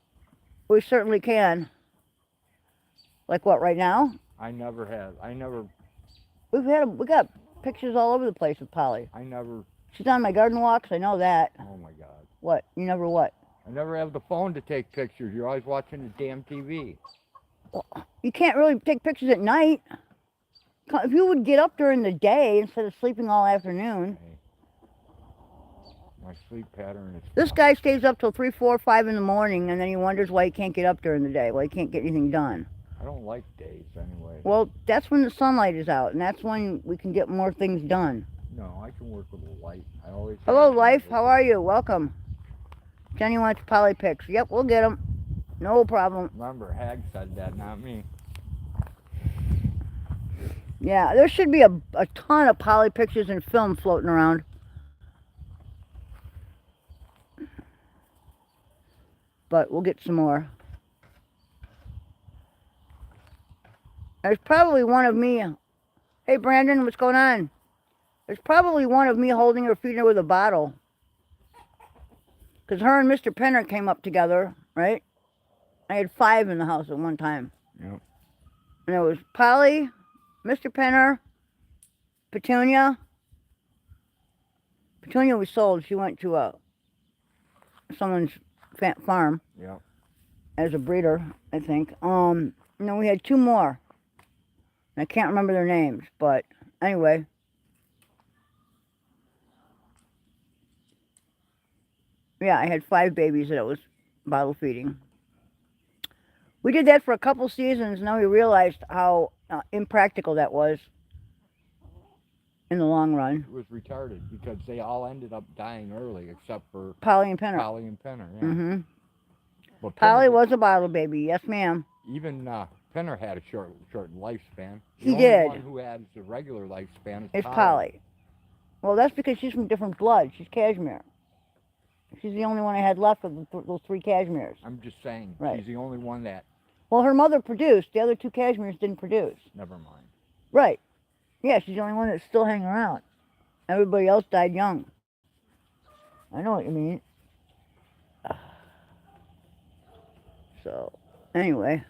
S1: We certainly can. Like what, right now?
S2: I never have.
S1: We got pictures all over the place of Polly.
S2: Never.
S1: She's on my garden walks, I know that.
S2: Oh my God.
S1: What? You never what?
S2: I never have the phone to take pictures. You're always watching the damn TV.
S1: Well, you can't really take pictures at night. If you would get up during the day instead of sleeping all afternoon.
S2: My sleep pattern is...
S1: This guy stays up till 3, 4, 5 in the morning, and then he wonders why he can't get up during the day, why he can't get anything done.
S2: I don't like days anyway.
S1: Well, that's when the sunlight is out, and that's when we can get more things done.
S2: No, I can work with a light. I always...
S1: Hello, Life. How are you? Welcome. Jenny wants poly pics. Yep, we'll get them. No problem.
S2: Remember, Hag said that, not me.
S1: Yeah, there should be a ton of poly pictures and film floating around. But we'll get some more. There's probably one of me. Hey, Brandon, what's going on? There's probably one of me holding her, feeding her with a bottle. Because her and Mr. Penner came up together, right? I had 5 in the house at one time.
S2: Yep.
S1: And there was Polly, Mr. Penner, Petunia. Petunia we sold. She went to someone's farm.
S2: Yep.
S1: As a breeder, I think. And then we had 2 more. I can't remember their names, but anyway. Yeah, I had 5 babies that I was bottle feeding. We did that for a couple seasons. Now we realized how impractical that was in the long run.
S2: It was retarded because they all ended up dying early except for
S1: Polly and Penner.
S2: Polly and Penner, yeah.
S1: Mm-hmm.
S2: But
S1: Polly
S2: Penner,
S1: was a bottle baby. Yes, ma'am.
S2: even Penner had a short lifespan.
S1: He
S2: The
S1: did.
S2: only one who has a regular lifespan is
S1: It's Polly. Well, that's because she's from different blood. She's Cashmere. She's the only one I had left of those 3 Cashmeres.
S2: I'm just saying,
S1: Right.
S2: she's the only one that...
S1: Well, her mother produced. The other 2 Cashmeres didn't produce.
S2: Never mind.
S1: Right. Yeah, she's the only one that's still hanging around. Everybody else died young. I know what you mean. So, anyway.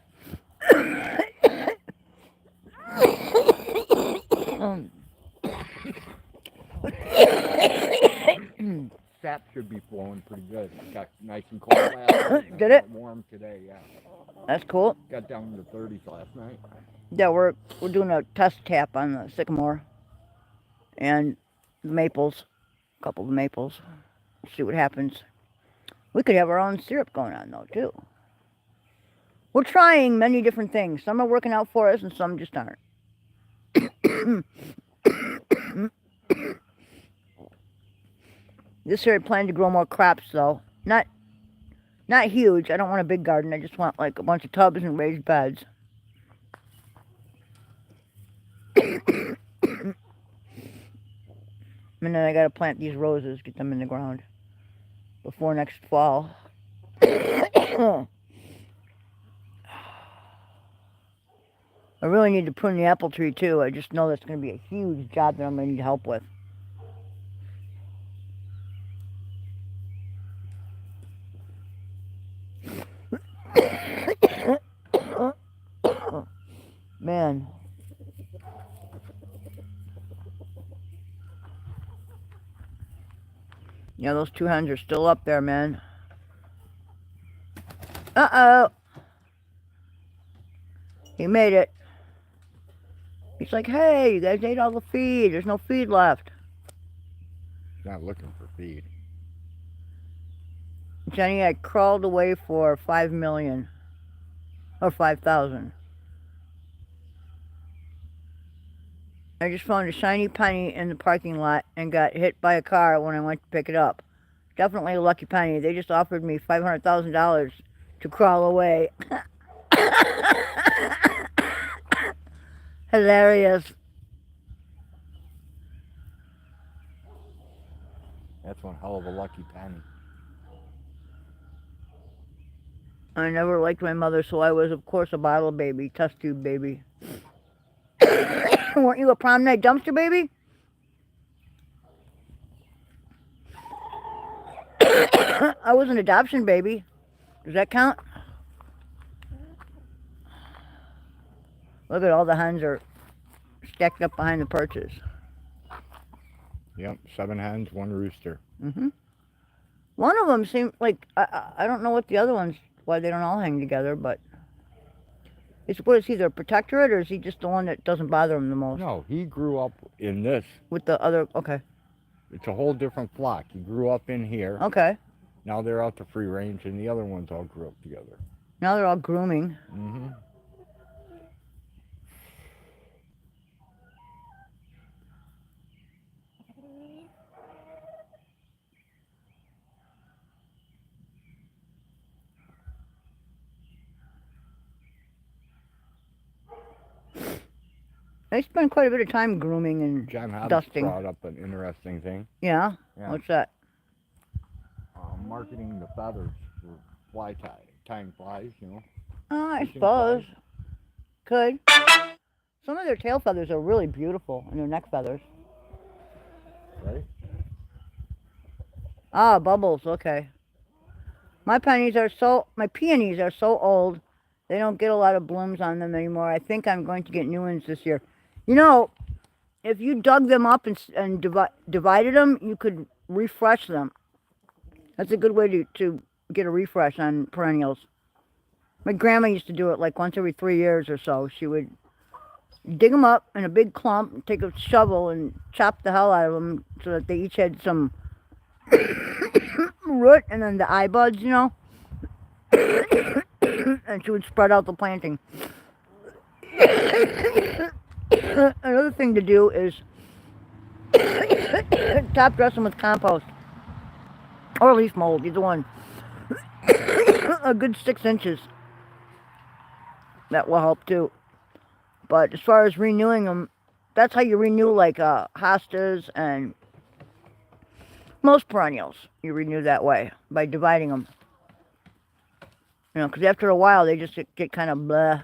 S2: Sap should be flowing pretty good. It got nice and cold last night.
S1: Did it?
S2: Warm today, yeah.
S1: That's cool.
S2: Got down in the 30s last night.
S1: Yeah, we're doing a test tap on the sycamore and the maples, a couple of the maples. See what happens. We could have our own syrup going on though too. We're trying many different things. Some are working out for us and some just aren't. This year I plan to grow more crops though. Not huge. I don't want a big garden. I just want like a bunch of tubs and raised beds. And then I gotta plant these roses, get them in the ground before next fall. I really need to prune the apple tree too. I just know that's gonna be a huge job that I'm gonna need help with. Man. Yeah, those 2 hens are still up there, man. Uh-oh. He made it. He's like, hey, you guys ate all the feed. There's no feed left.
S2: Not looking for feed.
S1: Jenny, I crawled away for 5 million. Or 5,000. I just found a shiny penny in the parking lot and got hit by a car when I went to pick it up. Definitely a lucky penny. They just offered me $500,000 to crawl away. Hilarious.
S2: That's one hell of a lucky penny.
S1: I never liked my mother, so I was, of course, a bottle baby, test tube baby. Weren't you a prom night dumpster baby? I was an adoption baby. Does that count? Look at all the hens are stacked up behind the perches.
S2: Yep, 7 hens, 1 rooster.
S1: Mm-hmm. One of them seemed like, I don't know what the other ones, why they don't all hang together, but what is he, their protectorate, or is he just the one that doesn't bother him the most?
S2: No, he grew up in this.
S1: With the other, okay.
S2: It's a whole different flock. He grew up in here.
S1: Okay.
S2: Now they're out to free range, and the other ones all grew up together.
S1: Now they're all grooming.
S2: Mm-hmm.
S1: They spend quite a bit of time grooming and
S2: John Hobbs
S1: dusting.
S2: brought up an interesting thing.
S1: Yeah?
S2: Yeah.
S1: What's that?
S2: Marketing the feathers for fly tying flies, you know.
S1: Oh, I
S2: Fishing
S1: suppose.
S2: flies.
S1: Could. Some of their tail feathers are really beautiful, and their neck feathers.
S2: Right?
S1: Ah, bubbles, okay. My peonies are so old, they don't get a lot of blooms on them anymore. I think I'm going to get new ones this year. You know, if you dug them up and divided them, you could refresh them. That's a good way to get a refresh on perennials. My grandma used to do it like once every 3 years or so. She would dig them up in a big clump, take a shovel and chop the hell out of them so that they each had some root and then the eye buds, you know. And she would spread out the planting. Another thing to do is top dress them with compost or leaf mold, either one. A good 6 inches. That will help too. But as far as renewing them, that's how you renew like hostas and most perennials. You renew that way by dividing them. You know, because after a while they just get kind of blah.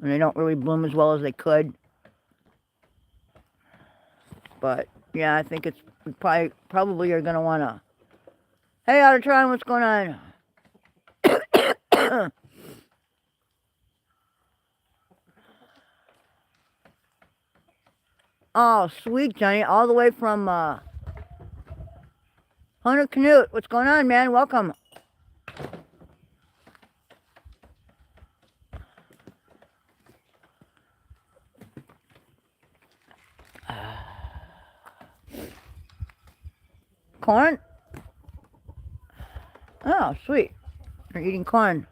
S1: And they don't really bloom as well as they could. But yeah, I think it's probably you're gonna wanna. Hey, Ottertron, what's going on? Oh, sweet, Johnny, all the way from Hunter Canute. What's going on, man? Welcome. Corn? Oh, sweet. You're eating corn.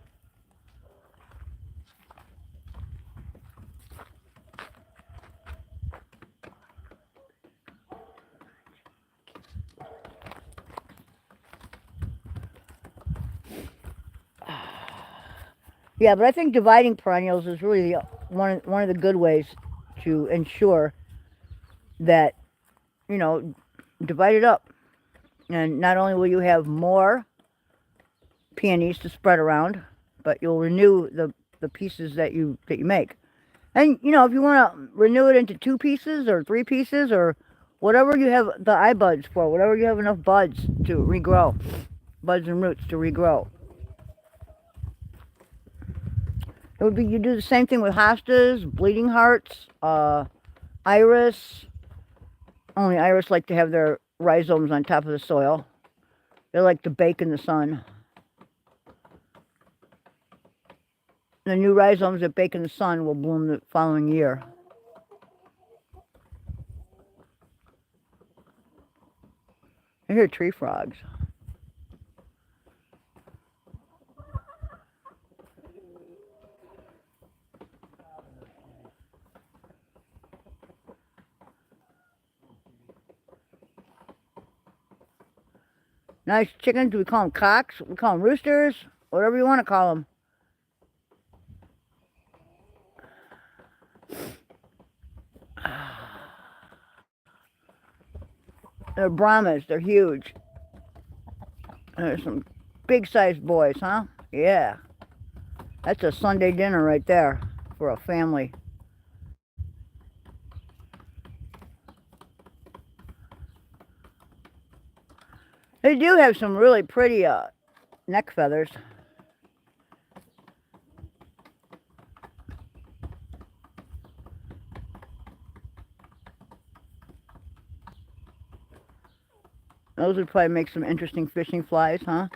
S1: Yeah, but I think dividing perennials is really one of the good ways to ensure that, you know, divide it up. And not only will you have more peonies to spread around, but you'll renew the pieces that you make. And, you know, if you want to renew it into 2 pieces or 3 pieces or whatever you have the eye buds for, whatever you have enough buds to regrow, buds and roots to regrow. It would be, you do the same thing with hostas, bleeding hearts, iris. Only iris like to have their rhizomes on top of the soil. They like to bake in the sun. The new rhizomes that bake in the sun will bloom the following year. I hear tree frogs. Nice chickens. Do we call them cocks? We call them roosters. Whatever you want to call them. They're Brahmas. They're huge. There's some big-sized boys, huh? Yeah. That's a Sunday dinner right there for a family. They do have some really pretty neck feathers. Those would probably make some interesting fishing flies, huh?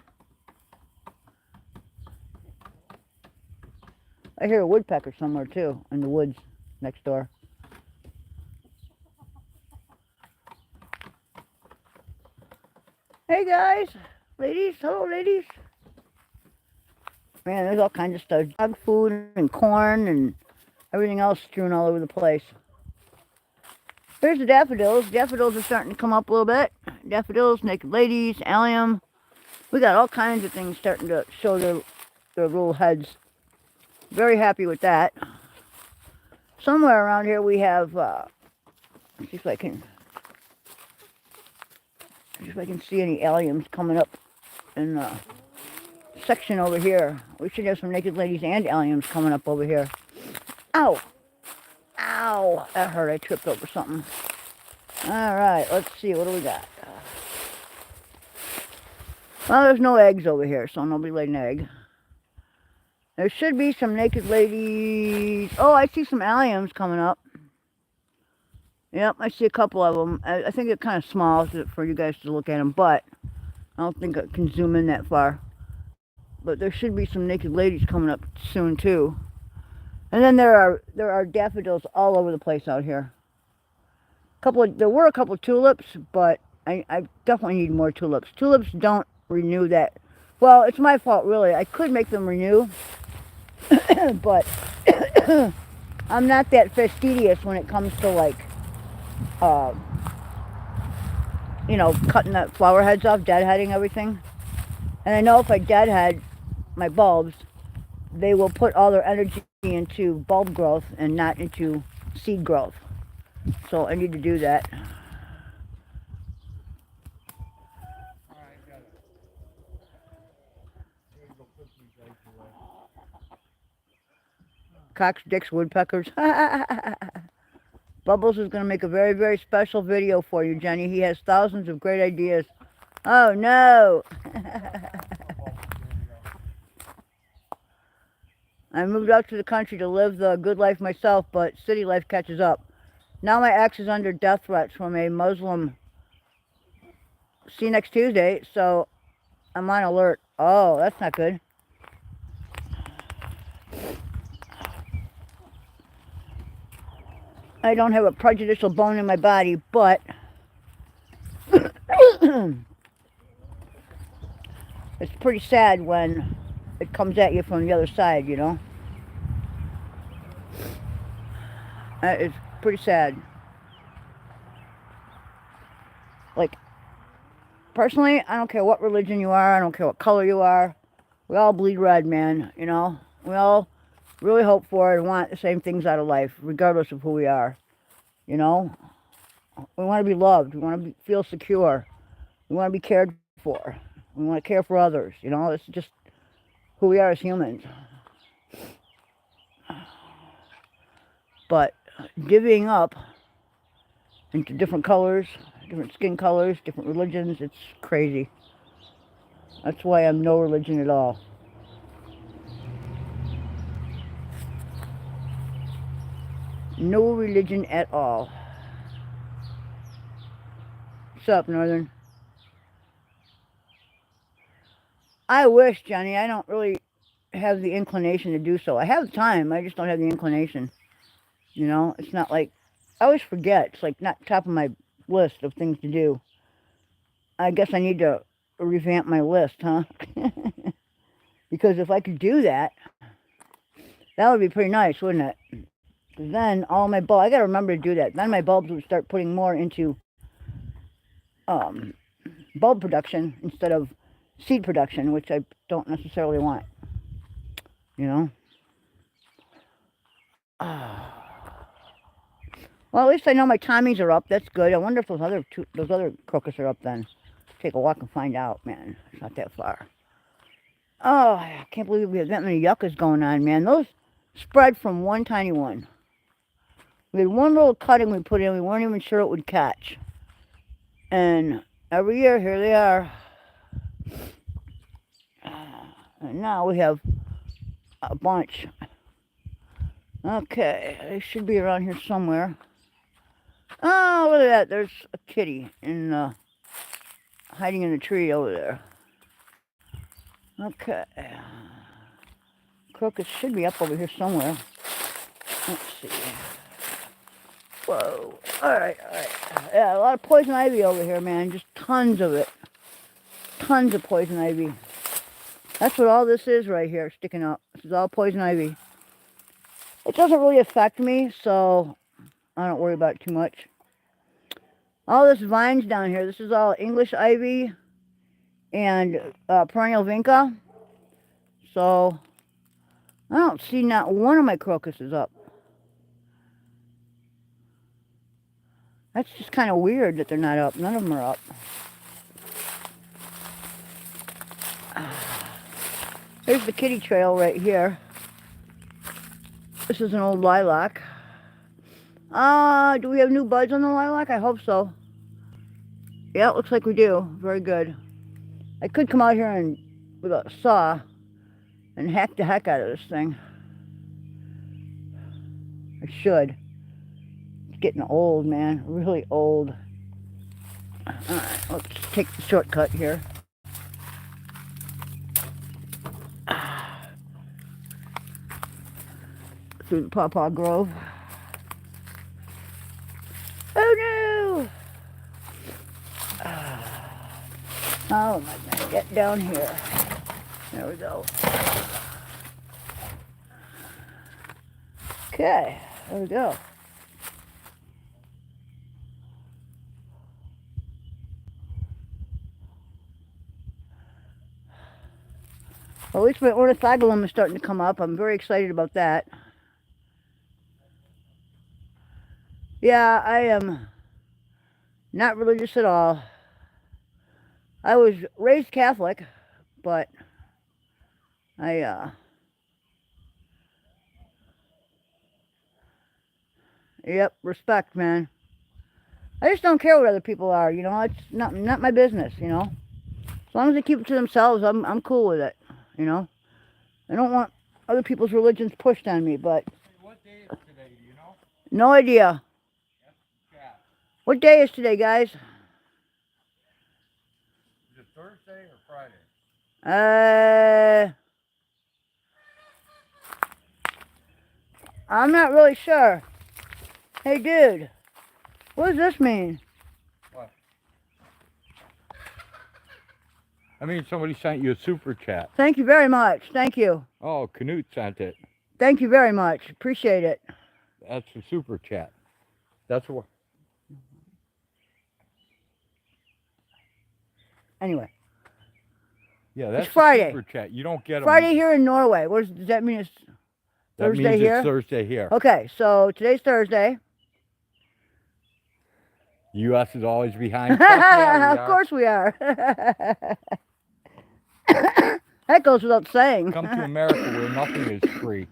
S1: I hear a woodpecker somewhere too, in the woods next door. Hey guys, ladies, hello ladies. Man, there's all kinds of stuff. Dog food and corn and everything else strewn all over the place. Here's the daffodils. Daffodils are starting to come up a little bit. Daffodils, naked ladies, allium. We got all kinds of things starting to show their little heads. Very happy with that. Somewhere around here we have, let's see if I can see any alliums coming up in the section over here. We should have some naked ladies and alliums coming up over here. Ow! Ow! That hurt. I tripped over something. Alright, let's see. What do we got? Well, there's no eggs over here, so nobody laid an egg. There should be some naked ladies. Oh, I see some alliums coming up. Yep, I see a couple of them. I think they're kind of small for you guys to look at them, but I don't think I can zoom in that far. But there should be some naked ladies coming up soon too. And then there are daffodils all over the place out here. There were a couple of tulips, but I definitely need more tulips. Tulips don't renew that. Well, it's my fault really. I could make them renew, but I'm not that fastidious when it comes to like, you know, cutting the flower heads off, deadheading everything. And I know if I deadhead my bulbs, they will put all their energy into bulb growth and not into seed growth. So I need to do that. Cocks, dicks, woodpeckers. Bubbles is going to make a very, very special video for you, Jenny. He has thousands of great ideas. Oh, no. I moved out to the country to live the good life myself, but city life catches up. Now my ex is under death threats from a Muslim. See you next Tuesday, so I'm on alert. Oh, that's not good. I don't have a prejudicial bone in my body, but it's pretty sad when it comes at you from the other side, you know? It's pretty sad. Like, personally, I don't care what religion you are, I don't care what color you are. We all bleed red, man, you know? We all really hope for and want the same things out of life, regardless of who we are, you know? We want to be loved, we want to feel secure, we want to be cared for, we want to care for others, you know? It's just who we are as humans. But divvying up into different colors, different skin colors, different religions, it's crazy. That's why I'm no religion at all. No religion at all. What's up, Northern? I wish, Johnny, I don't really have the inclination to do so. I have the time, I just don't have the inclination. You know, it's not like, I always forget. It's like not top of my list of things to do. I guess I need to revamp my list, huh? Because if I could do that, that would be pretty nice, wouldn't it? Because then all my bulbs, I got to remember to do that. Then my bulbs would start putting more into bulb production instead of seed production, which I don't necessarily want. You know? Well, at least I know my Tommies are up. That's good. I wonder if those other crocus are up then. Take a walk and find out, man. It's not that far. Oh, I can't believe we have that many yuccas going on, man. Those spread from one tiny one. We had one little cutting we put in. We weren't even sure it would catch. And every year, here they are. And now we have a bunch. Okay, they should be around here somewhere. Oh, look at that. There's a kitty hiding in a tree over there. Okay. Crocus should be up over here somewhere. Let's see. Whoa. Alright, alright. Yeah, a lot of poison ivy over here, man. Just tons of it. tons of poison ivy. That's what all this is right here, sticking up. This is all poison ivy. It doesn't really affect me, so I don't worry about it too much. All this vines down here, this is all English ivy and perennial vinca. So I don't see not one of my crocuses up. That's just kind of weird that they're not up. None of them are up. Here's the kitty trail right here. This is an old lilac. Do we have new buds on the lilac? I hope so. Yeah, it looks like we do. Very good. I could come out here and with a saw and hack the heck out of this thing. I should. It's getting old, man. Really old. Alright, let's take the shortcut here. Through the Pawpaw Grove. Oh no! How am I going to get down here? There we go. Okay, there we go. Well, at least my ornithogalum is starting to come up. I'm very excited about that. Yeah, I am not religious at all. I was raised Catholic, but yep, respect, man. I just don't care what other people are, you know. It's not my business, you know. As long as they keep it to themselves, I'm cool with it, you know. I don't want other people's religions pushed on me, but
S2: What day is today, do you know?
S1: no idea.
S2: Yeah.
S1: What day is today, guys?
S2: Is it Thursday or Friday?
S1: I'm not really sure. Hey, dude, what does this mean?
S2: What? I mean, somebody sent you a super chat.
S1: Thank you very much. Thank you.
S2: Oh, Canute sent it.
S1: Thank you very much. Appreciate it.
S2: That's a super chat. That's what.
S1: Anyway.
S2: Yeah, that's
S1: It's Friday.
S2: a super chat. You don't get them.
S1: Friday here in Norway. Does that mean it's
S2: That
S1: Thursday
S2: means
S1: here?
S2: It's Thursday here.
S1: Okay, so today's Thursday.
S2: U.S. is always behind. Yeah,
S1: Of course we are. That goes without saying.
S2: Come to America where nothing is free.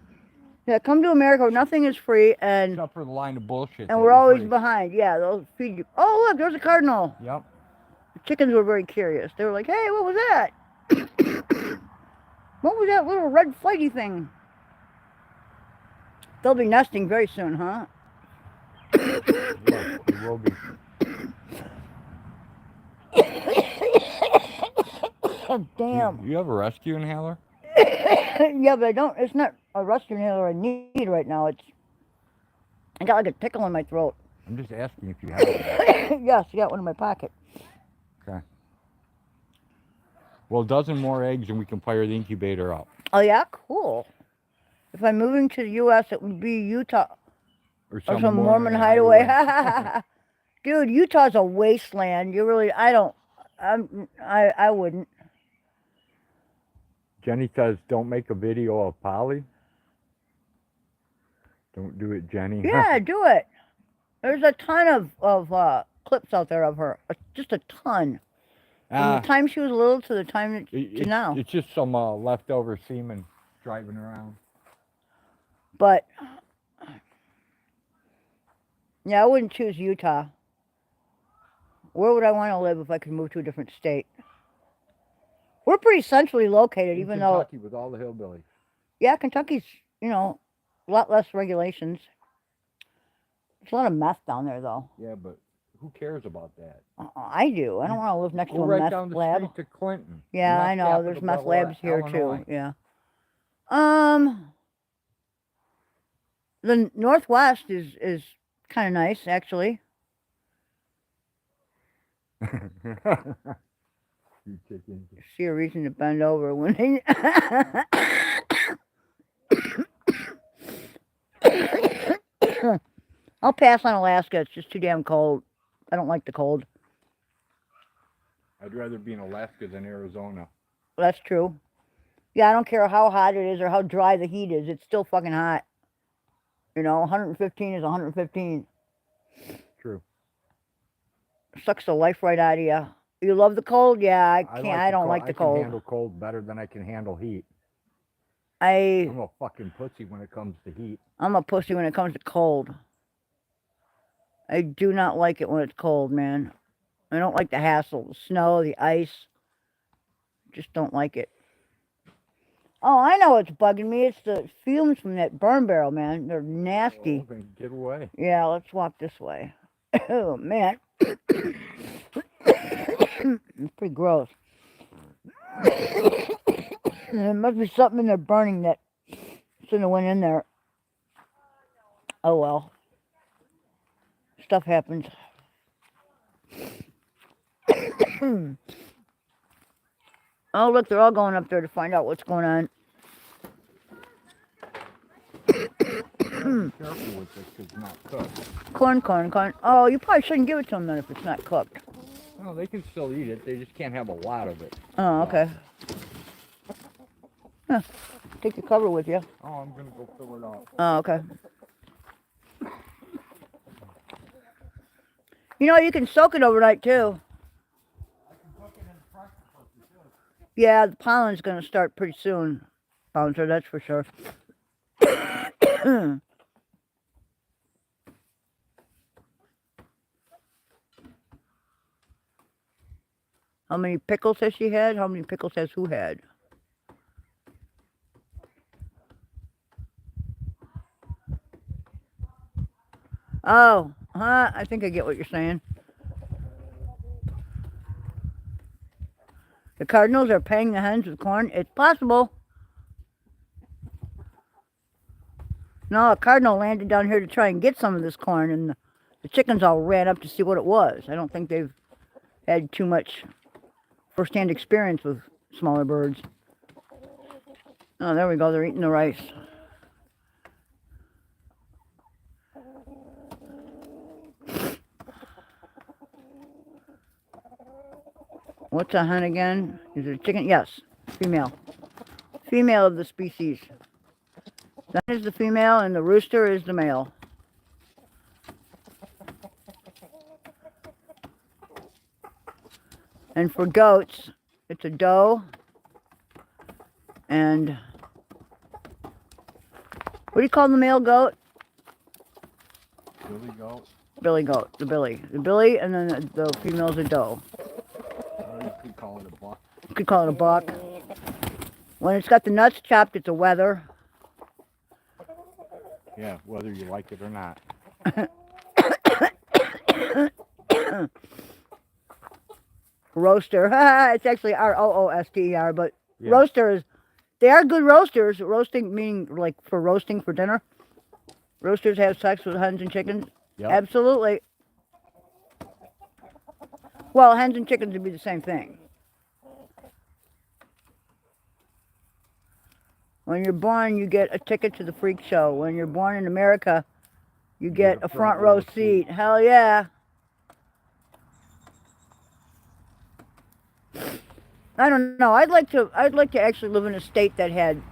S1: Yeah, come to America where nothing is free and
S2: Except for the line of bullshit.
S1: we're always behind. Yeah, they'll feed you. Oh, look, there's a cardinal.
S2: Yep.
S1: The chickens were very curious. They were like, hey, what was that? What was that little red flighty thing? They'll be nesting very soon, huh?
S2: Yeah, it will be.
S1: Oh, damn.
S2: You have a rescue inhaler?
S1: Yeah, but I don't. It's not a rescue inhaler I need right now. I got like a tickle in my throat.
S2: I'm just asking if you have it.
S1: Yes, I got one in my pocket.
S2: Okay. Well, a dozen more eggs and we can fire the incubator up.
S1: Oh, yeah? Cool. If I'm moving to the U.S., it would be Utah.
S2: Or
S1: Some Mormon hideaway. Dude, Utah's a wasteland. You really, I wouldn't.
S2: Jenny says, don't make a video of Polly. Don't do it, Jenny.
S1: Yeah, do it. There's a ton of clips out there of her. Just a ton. From the time she was little to the time to now.
S2: It's just some leftover semen driving around.
S1: But, yeah, I wouldn't choose Utah. Where would I want to live if I could move to a different state? We're pretty centrally located, even though...
S2: Kentucky with all the hillbillies.
S1: Yeah, Kentucky's, you know, a lot less regulations. There's a lot of meth down there, though.
S2: Yeah, but who cares about that?
S1: I do. I don't want to live next to a
S2: right
S1: meth
S2: down the
S1: lab.
S2: street to Clinton.
S1: Yeah, I know. There's meth labs here, too. Yeah. The Northwest is kind of nice, actually.
S2: few chickens.
S1: See a reason to bend over when they. I'll pass on Alaska. It's just too damn cold. I don't like the cold.
S2: I'd rather be in Alaska than Arizona.
S1: That's true. Yeah, I don't care how hot it is or how dry the heat is. It's still fucking hot. You know, 115 is 115.
S2: True.
S1: Sucks the life right out of you. You love the cold? Yeah, I can't. I don't like the
S2: I can
S1: cold.
S2: handle cold better than I can handle heat.
S1: I'm
S2: I'm a fucking pussy when it comes to heat.
S1: a pussy when it comes to cold. I do not like it when it's cold, man. I don't like the hassle, the snow, the ice. Just don't like it. Oh, I know what's bugging me. It's the fumes from that burn barrel, man. They're nasty.
S2: Oh, then get away.
S1: Yeah, let's walk this way. Oh, man. It's pretty gross. There must be something in there burning that shouldn't have went in there. Oh, well. Stuff happens. Oh, look, they're all going up there to find out what's going on.
S2: Be careful with this because it's not cooked.
S1: Corn. Oh, you probably shouldn't give it to them then if it's not cooked.
S2: No, they can still eat it. They just can't have a lot of it.
S1: Oh, okay. Huh. Take your cover with you.
S2: Oh, I'm going to go fill it up.
S1: Oh, okay. You know, you can soak it overnight, too. Yeah, the pollen's going to start pretty soon, Bouncer, that's for sure. How many pickles has she had? How many pickles has who had? Oh, I think I get what you're saying. The cardinals are paying the hens with corn? It's possible. No, a cardinal landed down here to try and get some of this corn, and the chickens all ran up to see what it was. I don't think they've had too much first-hand experience with smaller birds. Oh, there we go. They're eating the rice. What's a hen again? Is it a chicken? Yes, female. Female of the species. That is the female and the rooster is the male. And for goats, it's a doe and what do you call the male goat?
S2: Billy goat.
S1: Billy goat, the billy. The billy and then the female's a doe.
S2: Or you could call it a buck.
S1: You could call it a buck. When it's got the nuts chopped, it's a wether.
S2: Yeah, whether you like it or not.
S1: Roaster. It's actually R-O-O-S-T-E-R, but
S2: Yeah.
S1: roasters, they are good roasters. Roasting meaning like for roasting for dinner. Roasters have sex with hens and chickens.
S2: Yep.
S1: Absolutely. Well, hens and chickens would be the same thing. When you're born, you get a ticket to the freak show. When you're born in America, you get a front row seat. Hell yeah. I don't know. I'd like to actually live in a state that had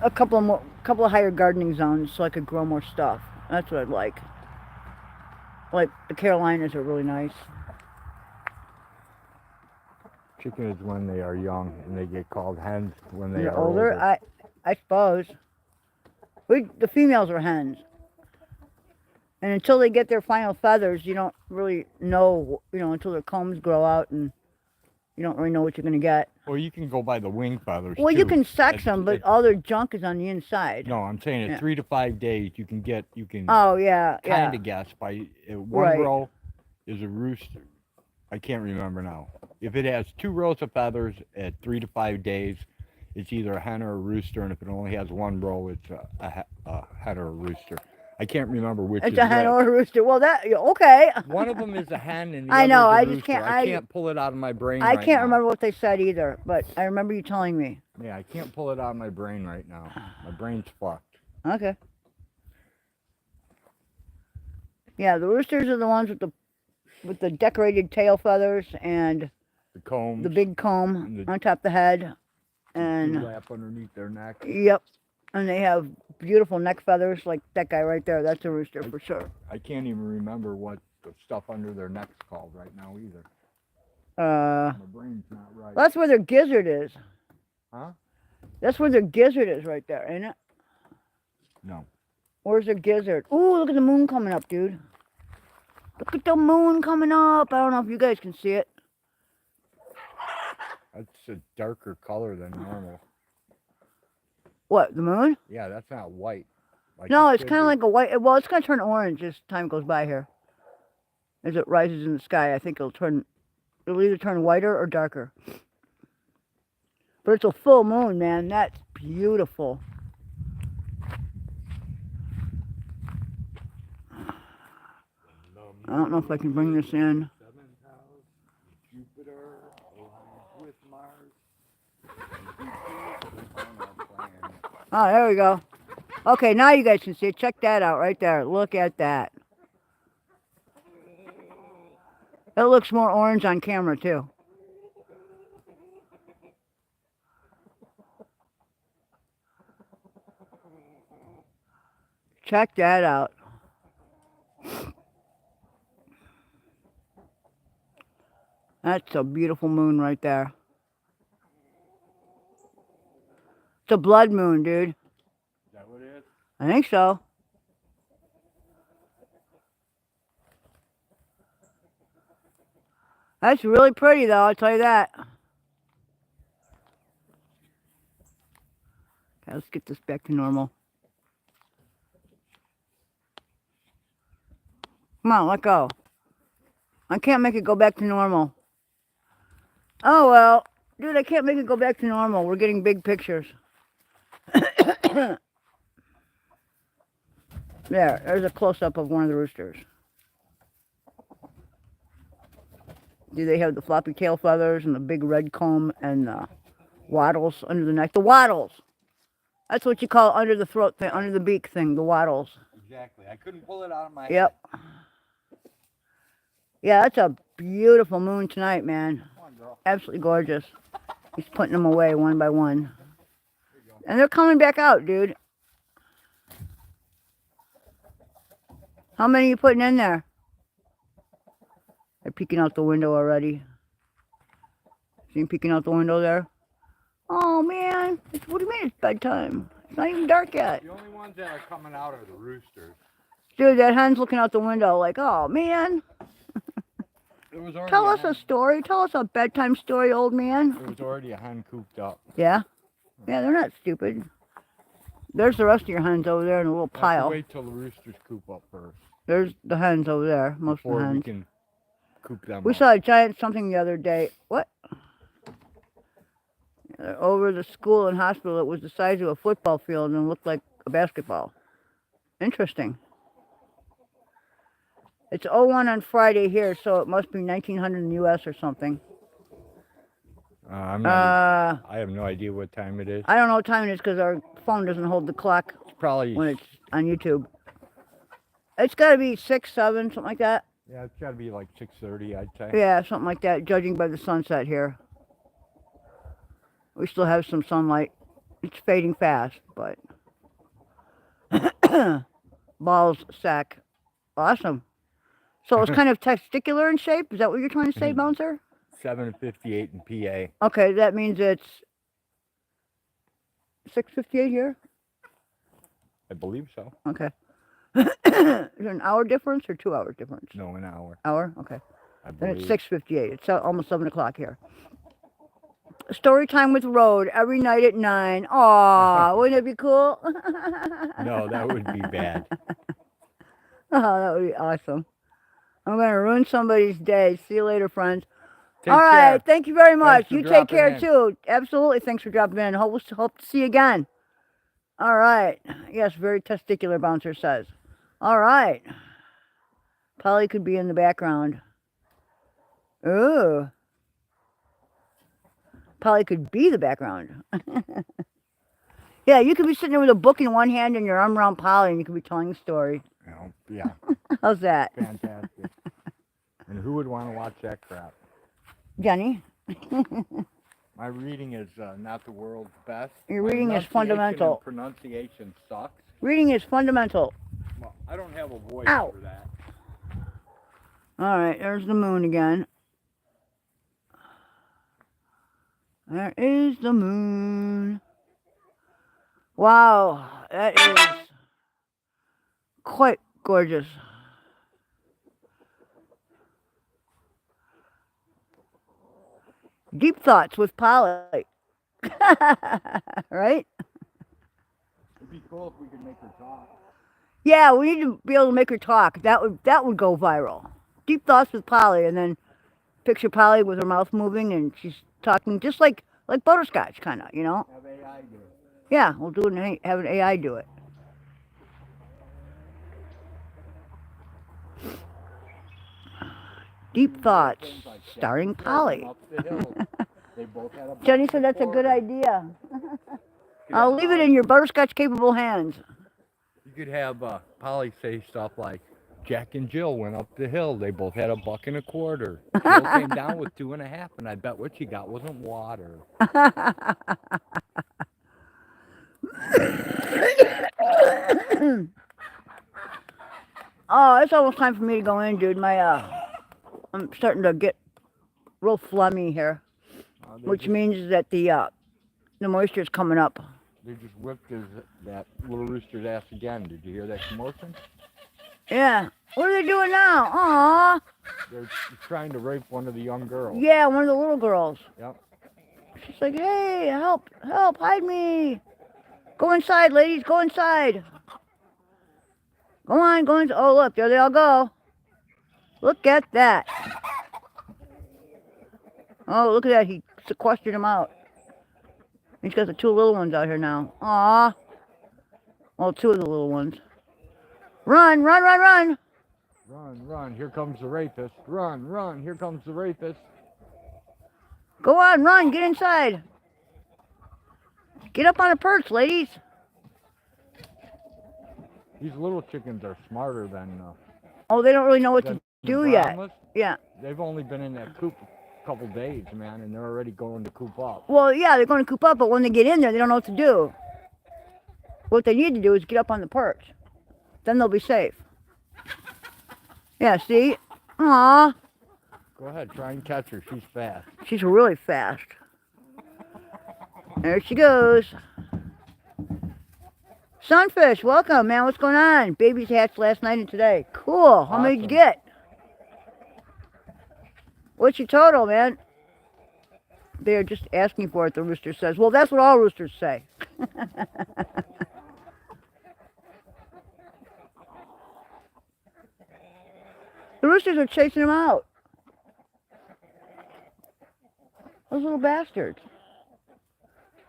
S1: a couple of higher gardening zones so I could grow more stuff. That's what I'd like. Like the Carolinas are really nice.
S2: Chicken is when they are young, and they get called hens when they
S1: They're
S2: are older.
S1: I suppose. The females are hens. And until they get their final feathers, you don't really know, until their combs grow out and you don't really know what you're going to get.
S2: Well, you can go by the wing feathers,
S1: Well,
S2: too.
S1: you can sex them, but all their junk is on the inside.
S2: No, I'm saying at
S1: Yeah.
S2: 3 to 5 days, you can
S1: Oh, yeah, yeah.
S2: kind of guess by one
S1: Right.
S2: row is a rooster. I can't remember now. If it has 2 rows of feathers at 3 to 5 days, it's either a hen or a rooster, and if it only has 1 row, it's a hen or a rooster. I can't remember which
S1: It's
S2: is
S1: a hen
S2: which.
S1: or a rooster. Well, that okay.
S2: One of them is a hen and the
S1: I
S2: other
S1: know,
S2: is a
S1: I just
S2: rooster.
S1: can't-
S2: I can't pull it out of my brain
S1: I
S2: right
S1: can't
S2: now.
S1: remember what they said either, but I remember you telling me.
S2: Yeah, I can't pull it out of my brain right now. My brain's fucked.
S1: Okay. Yeah, the roosters are the ones with the decorated tail feathers and
S2: The combs.
S1: the big comb
S2: And the-
S1: on top of the head.
S2: the
S1: And
S2: lap underneath their neck.
S1: yep. And they have beautiful neck feathers like that guy right there. That's a rooster for sure.
S2: I can't even remember what the stuff under their neck's called right now either.
S1: My
S2: My brain's not right.
S1: that's where their gizzard is.
S2: Huh?
S1: That's where their gizzard is right there, ain't it?
S2: No.
S1: Where's their gizzard? Ooh, look at the moon coming up, dude. Look at the moon coming up. I don't know if you guys can see it.
S2: That's a darker color than normal.
S1: What, the moon?
S2: Yeah, that's not white. Like
S1: No,
S2: it
S1: it's
S2: should
S1: kind of
S2: be.
S1: like a white. Well, it's going to turn orange as time goes by here. As it rises in the sky, I think it'll either turn whiter or darker. But it's a full moon, man. That's beautiful. I don't know if I can bring this in.
S2: Jupiter aligns with Mars.
S1: Oh, there we go. Okay, now you guys can see it. Check that out right there. Look at that. It looks more orange on camera, too. Check that out. That's a beautiful moon right there. It's a blood moon, dude.
S2: Is that what it is?
S1: I think so. That's really pretty, though, I'll tell you that. Okay, let's get this back to normal. Come on, let go. I can't make it go back to normal. Oh, well. Dude, I can't make it go back to normal. We're getting big pictures. There's a close-up of one of the roosters. Do they have the floppy tail feathers and the big red comb and the wattles under the neck? The wattles! That's what you call under the throat thing, under the beak thing, the wattles.
S2: Exactly. I couldn't pull it out of my
S1: Yep.
S2: head.
S1: Yeah, that's a beautiful moon tonight, man.
S2: Come on, girl.
S1: Absolutely gorgeous. He's putting them away one by one. And they're coming back out, dude. How many are you putting in there? They're peeking out the window already. See him peeking out the window there? Oh, man. What do you mean it's bedtime? It's not even dark yet.
S2: The only ones that are coming out are the roosters.
S1: Dude, that hen's looking out the window like, oh, man.
S2: There was already
S1: Tell
S2: a
S1: us
S2: hen.
S1: a story. Tell us a bedtime story, old man.
S2: There was already a hen cooped up.
S1: Yeah? Yeah, they're not stupid. There's the rest of your hens over there in a little
S2: Have to
S1: pile.
S2: wait till the roosters coop up first
S1: There's the hens over there, most of
S2: before
S1: the
S2: we
S1: hens.
S2: can coop them
S1: We
S2: up.
S1: saw a giant something the other day. What? Over the school and hospital. It was the size of a football field and looked like a basketball. Interesting. It's 01 on Friday here, so it must be 1900 in the U.S. or something.
S2: I'm not,
S1: I
S2: I have no idea what time it is.
S1: don't know what time it is because our phone doesn't hold the clock
S2: It's probably,
S1: when it's on YouTube. It's got to be 6, 7, something like that.
S2: yeah, it's got to be like 6:30, I'd say.
S1: Yeah, something like that, judging by the sunset here. We still have some sunlight. It's fading fast, but... Balls sack. Awesome. So it's kind of testicular in shape? Is that what you're trying to say, Bouncer?
S2: 7:58 in PA.
S1: Okay, that means it's 6:58 here?
S2: I believe so.
S1: Okay. Is there an hour difference or 2 hours difference?
S2: No, an hour.
S1: Hour? Okay.
S2: I
S1: Then
S2: believe.
S1: it's 6:58. It's almost 7 o'clock here. Story time with Road every night at 9. Aw, wouldn't it be cool?
S2: No, that would be bad.
S1: Oh, that would be awesome. I'm going to ruin somebody's day. See you later, friends.
S2: Take
S1: All right.
S2: care.
S1: Thank you very much.
S2: Thanks for
S1: You take care,
S2: dropping in.
S1: too. Absolutely. Thanks for dropping in. Hope to see you again. All right. Yes, very testicular, Bouncer says. All right. Polly could be in the background. Ooh. Polly could be the background. Yeah, you could be sitting there with a book in one hand and your arm around Polly, and you could be telling a story.
S2: Yeah,
S1: How's that?
S2: fantastic. And who would want to watch that crap?
S1: Jenny?
S2: My reading is not the world's best.
S1: Your
S2: My
S1: reading is
S2: enunciation
S1: fundamental.
S2: and pronunciation sucks.
S1: Reading is fundamental.
S2: Well, I don't have a voice
S1: Ow.
S2: for that.
S1: All right, there's the moon again. There is the moon. Wow, that is quite gorgeous. Deep thoughts with Polly. Right?
S2: It'd be cool if we could make her talk.
S1: Yeah, we need to be able to make her talk. That would go viral. Deep thoughts with Polly, and then picture Polly with her mouth moving, and she's talking just like butterscotch, kind of, you know?
S2: Have AI do it.
S1: Yeah, we'll do it and have an AI do it. Deep thoughts, starring Polly.
S2: They both had a
S1: Jenny said that's a good idea. I'll leave it in your butterscotch capable hands.
S2: You could have Polly say stuff like, Jack and Jill went up the hill. They both had $1.25. Jill came down with 2.5, and I bet what she got wasn't water.
S1: Oh, it's almost time for me to go in, dude. I'm starting to get real phlegmy here, which means that the moisture's coming up.
S2: They just whipped that little rooster's ass again. Did you hear that commotion?
S1: Yeah. What are they doing now? Aw.
S2: They're trying to rape one of the young girls.
S1: Yeah, one of the little girls.
S2: Yep.
S1: She's like, hey, help, hide me. Go inside, ladies, go inside. Go on, go inside. Oh, look, there they all go. Look at that. Oh, look at that. He sequestered them out. He's got the two little ones out here now. Aw. Well, two of the little ones. Run, run, run, run.
S2: Run, run. Here comes the rapist. Run, run. Here comes the rapist.
S1: Go on, run. Get inside. Get up on a perch, ladies.
S2: These little chickens are smarter than
S1: Oh, they don't really know what to
S2: the
S1: do yet.
S2: Brahmas.
S1: Yeah.
S2: They've only been in that coop a couple days, man, and they're already going to coop up.
S1: Well, yeah, they're going to coop up, but when they get in there, they don't know what to do. What they need to do is get up on the perch. Then they'll be safe. Yeah, see? Aw.
S2: Go ahead, try and catch her. She's fast.
S1: She's really fast. There she goes. Sunfish, welcome, man. What's going on? Babies hatched last night and today. Cool. How many did you get? What's your total, man? They're just asking for it, the rooster says. Well, that's what all roosters say. The roosters are chasing them out. Those little bastards.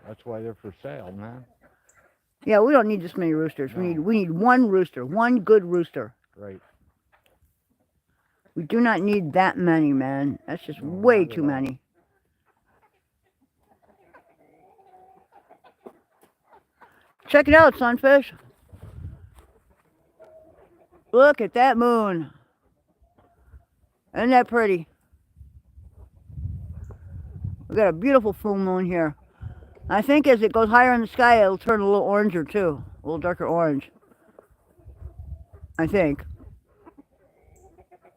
S2: That's why they're for sale, man.
S1: Yeah, we don't need this many roosters.
S2: No.
S1: We need one rooster, one good rooster.
S2: Right.
S1: We do not need that many, man. That's just
S2: No,
S1: way
S2: not at
S1: too
S2: all.
S1: many. Check it out, sunfish. Look at that moon. Isn't that pretty? We got a beautiful full moon here. I think as it goes higher in the sky, it'll turn a little oranger too. A little darker orange. I think.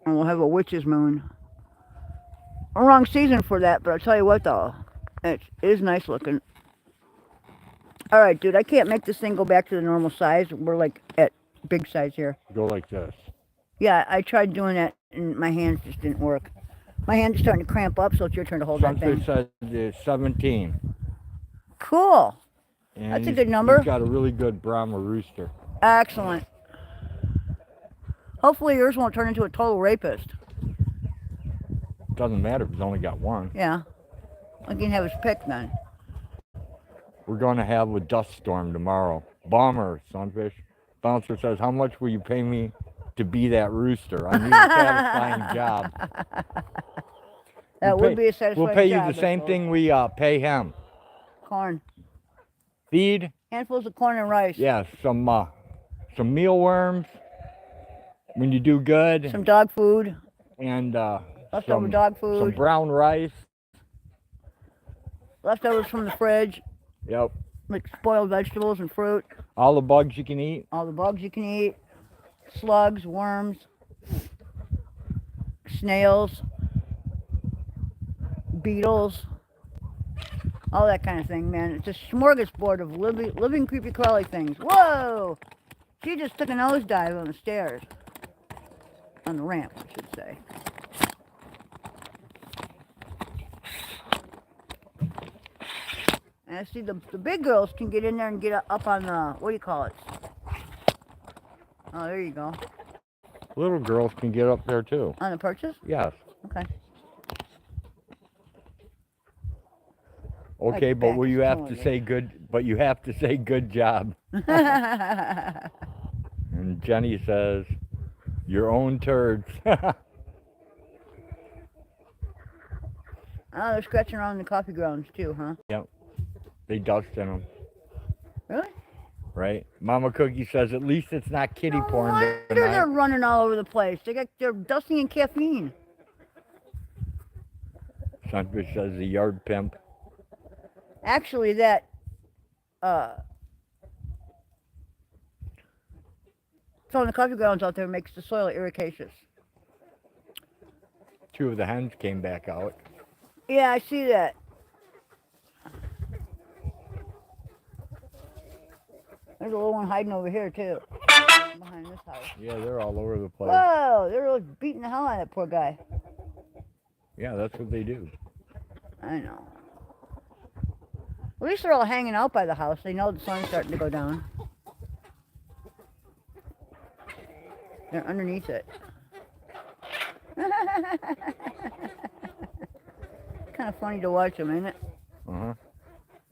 S1: And we'll have a witch's moon. Wrong season for that, but I'll tell you what though. It is nice looking. Alright, dude, I can't make this thing go back to the normal size. We're like at big size here.
S2: Go like this.
S1: Yeah, I tried doing that and my hands just didn't work. My hands are starting to cramp up, so it's your turn to hold that
S2: Something
S1: thing.
S2: said it's 17.
S1: Cool.
S2: And
S1: That's a good number.
S2: He's got a really good Brahma rooster.
S1: Excellent. Hopefully yours won't turn into a total rapist.
S2: Doesn't matter if he's only got one.
S1: Yeah. I can have his pick then.
S2: We're going to have a dust storm tomorrow. Bomber, sunfish. Bouncer says, how much will you pay me to be that rooster? I need a satisfying job.
S1: That would be a satisfying
S2: We'll pay you
S1: job,
S2: the same
S1: I
S2: thing we pay him.
S1: Corn.
S2: Feed,
S1: Handfuls of corn and rice.
S2: yeah, some mealworms when you do good,
S1: Some dog food.
S2: and
S1: Leftover
S2: some,
S1: dog food.
S2: some brown rice.
S1: Leftovers from the fridge.
S2: Yep.
S1: Like spoiled vegetables and fruit.
S2: All the bugs you can eat.
S1: All the bugs you can eat. Slugs, worms, snails, beetles, all that kind of thing, man. It's a smorgasbord of living creepy crawly things. Whoa! She just took a nosedive on the stairs. On the ramp, I should say. And I see the big girls can get in there and get up on the, what do you call it? Oh, there you go.
S2: Little girls can get up there too.
S1: On the perches?
S2: Yes.
S1: Okay.
S2: Okay,
S1: My
S2: but
S1: back
S2: will
S1: is
S2: you have
S1: killing
S2: to
S1: me.
S2: say good? But you have to say good job. And Jenny says, your own turds.
S1: Oh, they're scratching around in the coffee grounds too, huh?
S2: Yep. They dust in them,
S1: Really?
S2: right? Mama Cookie says, at least it's not kitty
S1: No
S2: porn
S1: wonder
S2: tonight.
S1: they're running all over the place. They're dusting in caffeine.
S2: Sunfish says, the yard pimp.
S1: Actually, that throwing the coffee grounds out there makes the soil ericaceous.
S2: 2 of the hens came back out.
S1: Yeah, I see that. There's a little one hiding over here too, behind this house.
S2: Yeah, they're all over the place.
S1: Whoa, they're really beating the hell out of that poor guy.
S2: Yeah, that's what they do.
S1: I know. At least they're all hanging out by the house. They know the sun's starting to go down. They're underneath it. Kind of funny to watch them, ain't it?
S2: Uh-huh.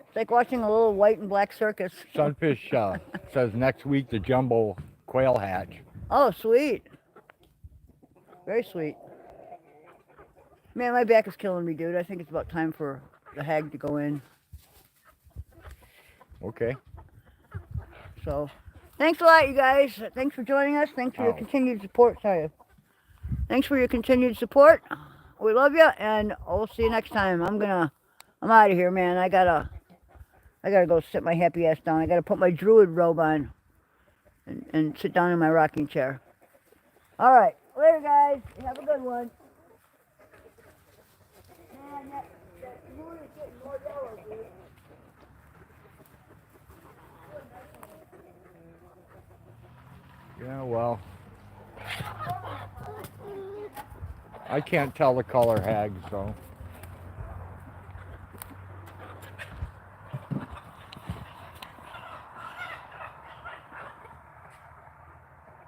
S1: It's like watching a little white and black circus.
S2: Sunfish says next week the jumbo quail hatch.
S1: Oh, sweet. Very sweet. Man, my back is killing me, dude. I think it's about time for the hag to go in.
S2: Okay.
S1: So, thanks a lot, you guys. Thanks for joining us. Thanks for your continued support. Sorry. Thanks for your continued support. We love you, and we'll see you next time. I'm out of here, man. I gotta go sit my happy ass down. I gotta put my druid robe on and sit down in my rocking chair. All right, later, guys. Have a good one. Man, that moon is getting more yellow, dude.
S2: Yeah, well, I can't tell the color hags, so.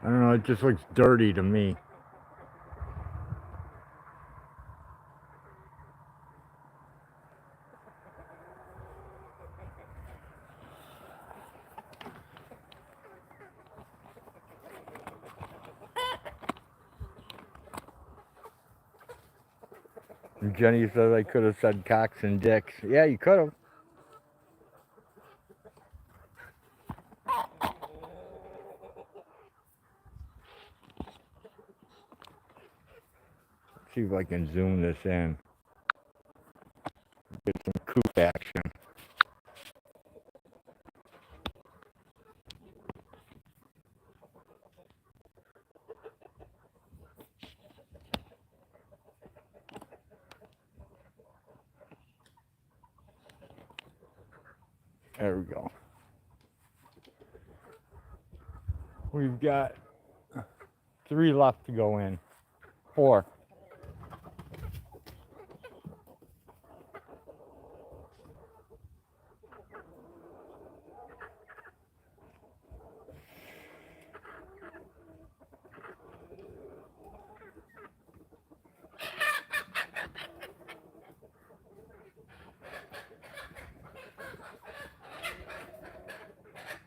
S2: I don't know, it just looks dirty to me. And Jenny says I could have said cocks and dicks. Yeah, you could have. See if I can zoom this in. Get some coop action. There we go. We've got 3 left to go in. 4.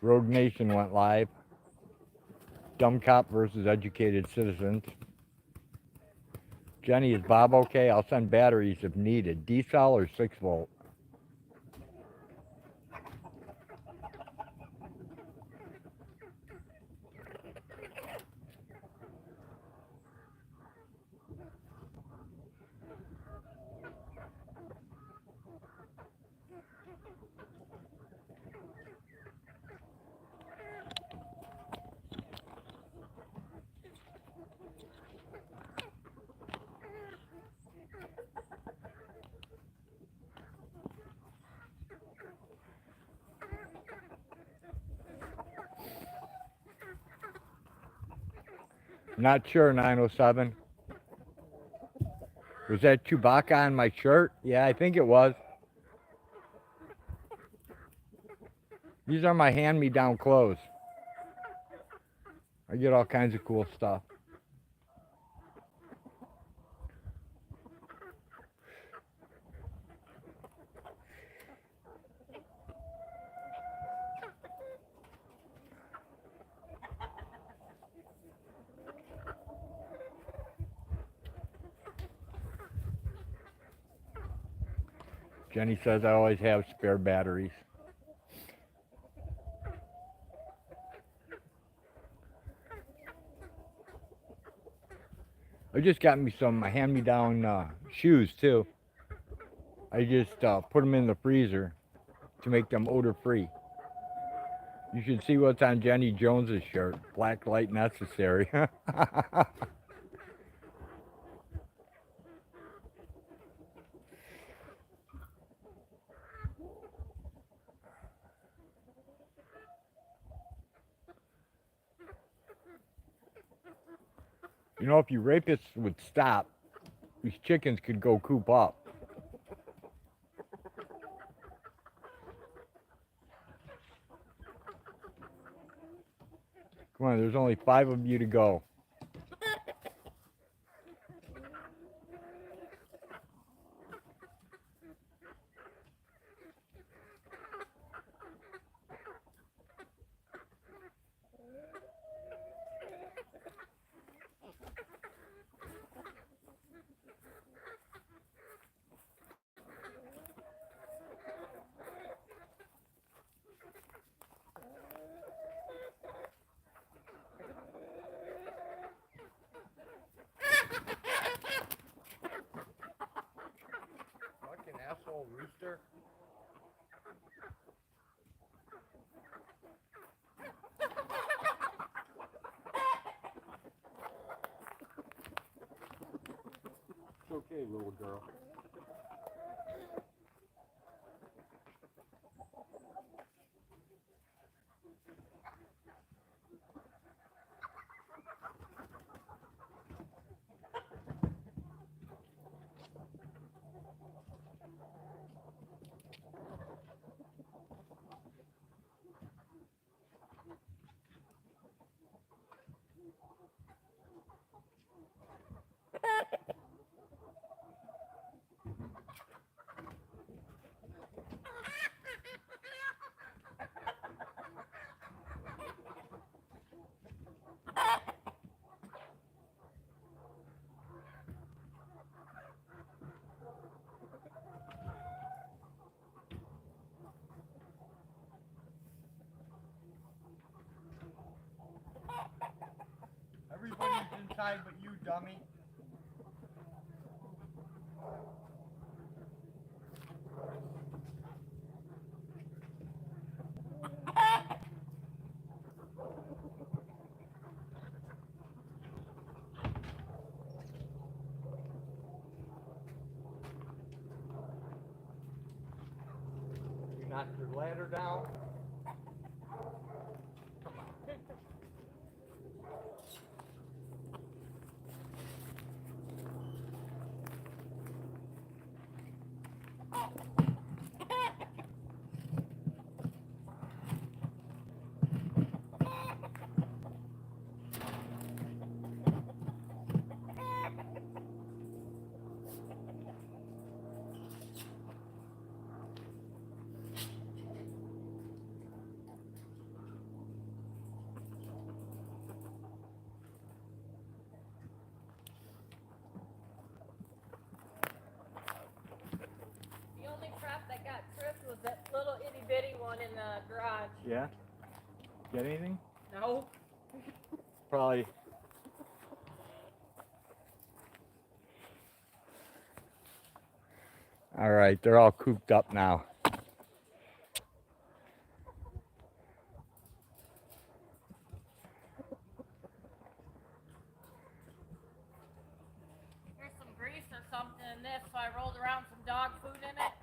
S2: Rogue Nation went live. Dumb cop versus educated citizens. Jenny, is Bob okay? I'll send batteries if needed. D-cell or 6 volt? Not sure, 907. Was that Chewbacca on my shirt? Yeah, I think it was. These are my hand-me-down clothes. I get all kinds of cool stuff. Jenny says I always have spare batteries. I just got me some hand-me-down shoes too. I just put them in the freezer to make them odor-free. You should see what's on Jenny Jones's shirt. Black light necessary. You know, if you rapists would stop, these chickens could go coop up. Come on, there's only 5 of you to go. Fucking asshole rooster. It's okay, little girl. Everybody's inside but you, dummy. You knocked your ladder down. Come on.
S3: one in the garage.
S2: Yeah? Get anything?
S3: No.
S2: Probably. All right, they're all cooped up now.
S3: There's some grease or something in this, so I rolled around some dog food in it.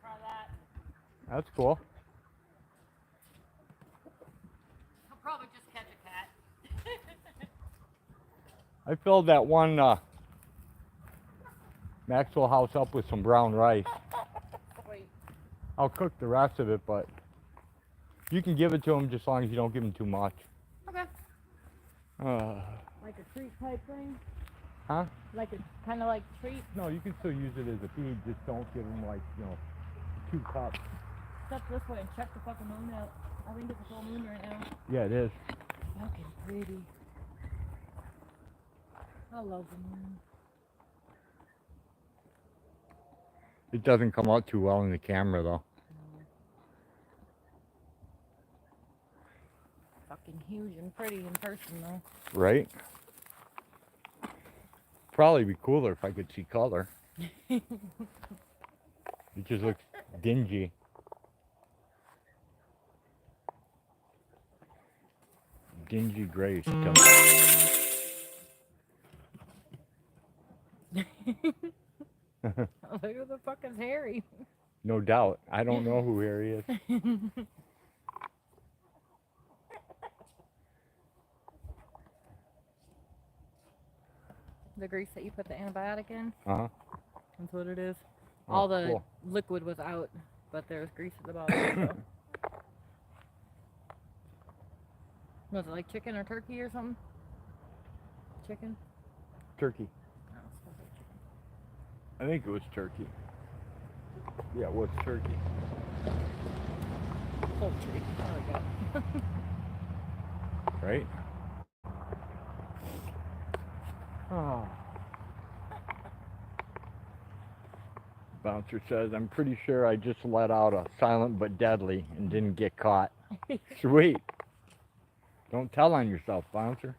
S3: Try that.
S2: That's cool.
S3: I'll probably just catch a cat.
S2: I filled that one Maxwell house up with some brown rice.
S3: Sweet.
S2: I'll cook the rest of it, but you can give it to them just as long as you don't give them too much.
S3: Okay. Like a treat type thing?
S2: Huh?
S3: Like a kind of like treat?
S2: No, you can still use it as a feed, just don't give them like, 2 cups.
S3: Step this way and check the fucking moon out. I think it's a full moon right now.
S2: Yeah, it is.
S3: Fucking pretty. I love the moon.
S2: It doesn't come out too well in the camera though.
S3: Fucking huge and pretty in person though.
S2: Right? Probably be cooler if I could see color. It just looks dingy. Dingy gray.
S3: Look at the fucking Harry.
S2: No doubt. I don't know who Harry is.
S3: The grease that you put the antibiotic in?
S2: Uh-huh.
S3: That's what it is.
S2: Oh,
S3: All the
S2: cool.
S3: liquid was out, but there was grease at the bottom. So. Was it like chicken or turkey or something? Chicken?
S2: Turkey.
S3: No, it's supposed to be chicken.
S2: I think it was turkey. Yeah, it was turkey.
S3: Poultry. There we go.
S2: Right? Oh. Bouncer says, I'm pretty sure I just let out a silent but deadly and didn't get caught. Sweet. Don't tell on yourself, Bouncer.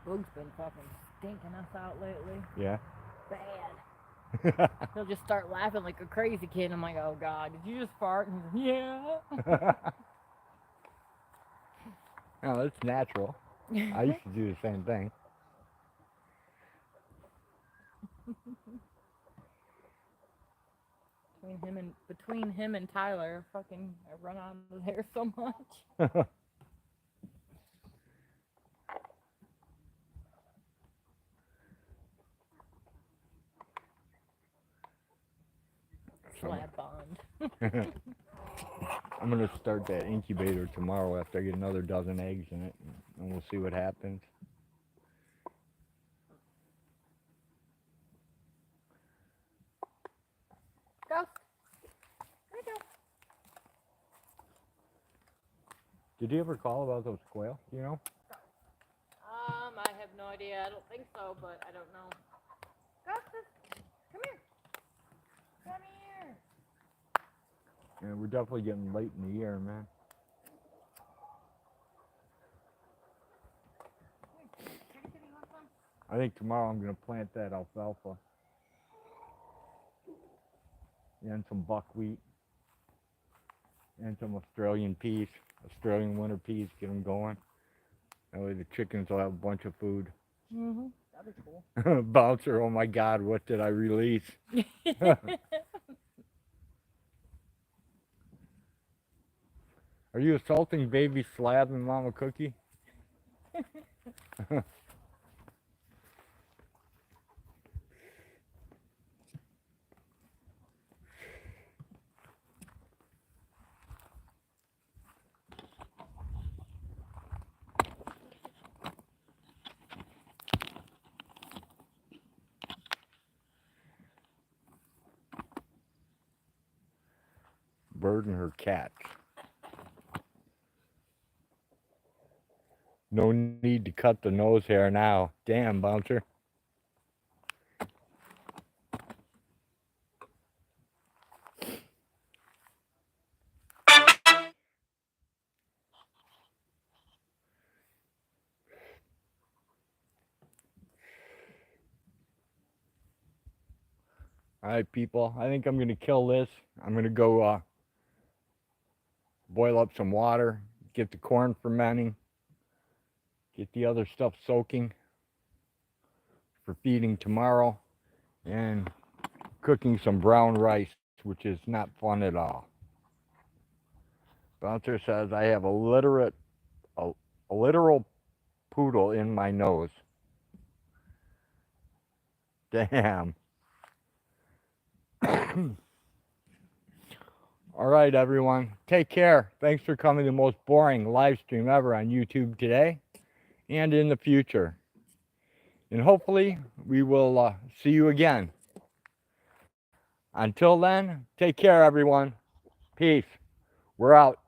S3: Boog's been fucking stinking us out lately.
S2: Yeah.
S3: Bad. He'll just start laughing like a crazy kid. I'm like, oh God, did you just fart? And he's like, yeah.
S2: Oh, that's natural. I used to do the same thing.
S3: Between him and Tyler, fucking I run on his hair so much. Slab bond.
S2: I'm gonna start that incubator tomorrow after I get another dozen eggs in it, and we'll see what happens.
S3: Go. There you go.
S2: Did you ever call about those quail? Do you know?
S3: I have no idea. I don't think so, but I don't know. Gustus, come here. Come here.
S2: Yeah, we're definitely getting late in the year, man. I think tomorrow I'm gonna plant that alfalfa. And some buckwheat. And some Australian peas. Australian winter peas, get them going. That way the chickens will have a bunch of food.
S3: Mm-hmm. That'd be cool.
S2: Bouncer, oh my God, what did I release? Are you assaulting baby Slab and Mama Cookie? Bird and her cat. No need to cut the nose hair now. Damn, Bouncer. All right, people. I think I'm going to kill this. I'm going to go boil up some water, get the corn fermenting, get the other stuff soaking for feeding tomorrow, and cooking some brown rice, which is not fun at all. Bouncer says I have a literal poodle in my nose. Damn. All right, everyone. Take care. Thanks for coming to the most boring live stream ever on YouTube today and in the future. And hopefully we will see you again. Until then, take care, everyone. Peace. We're out.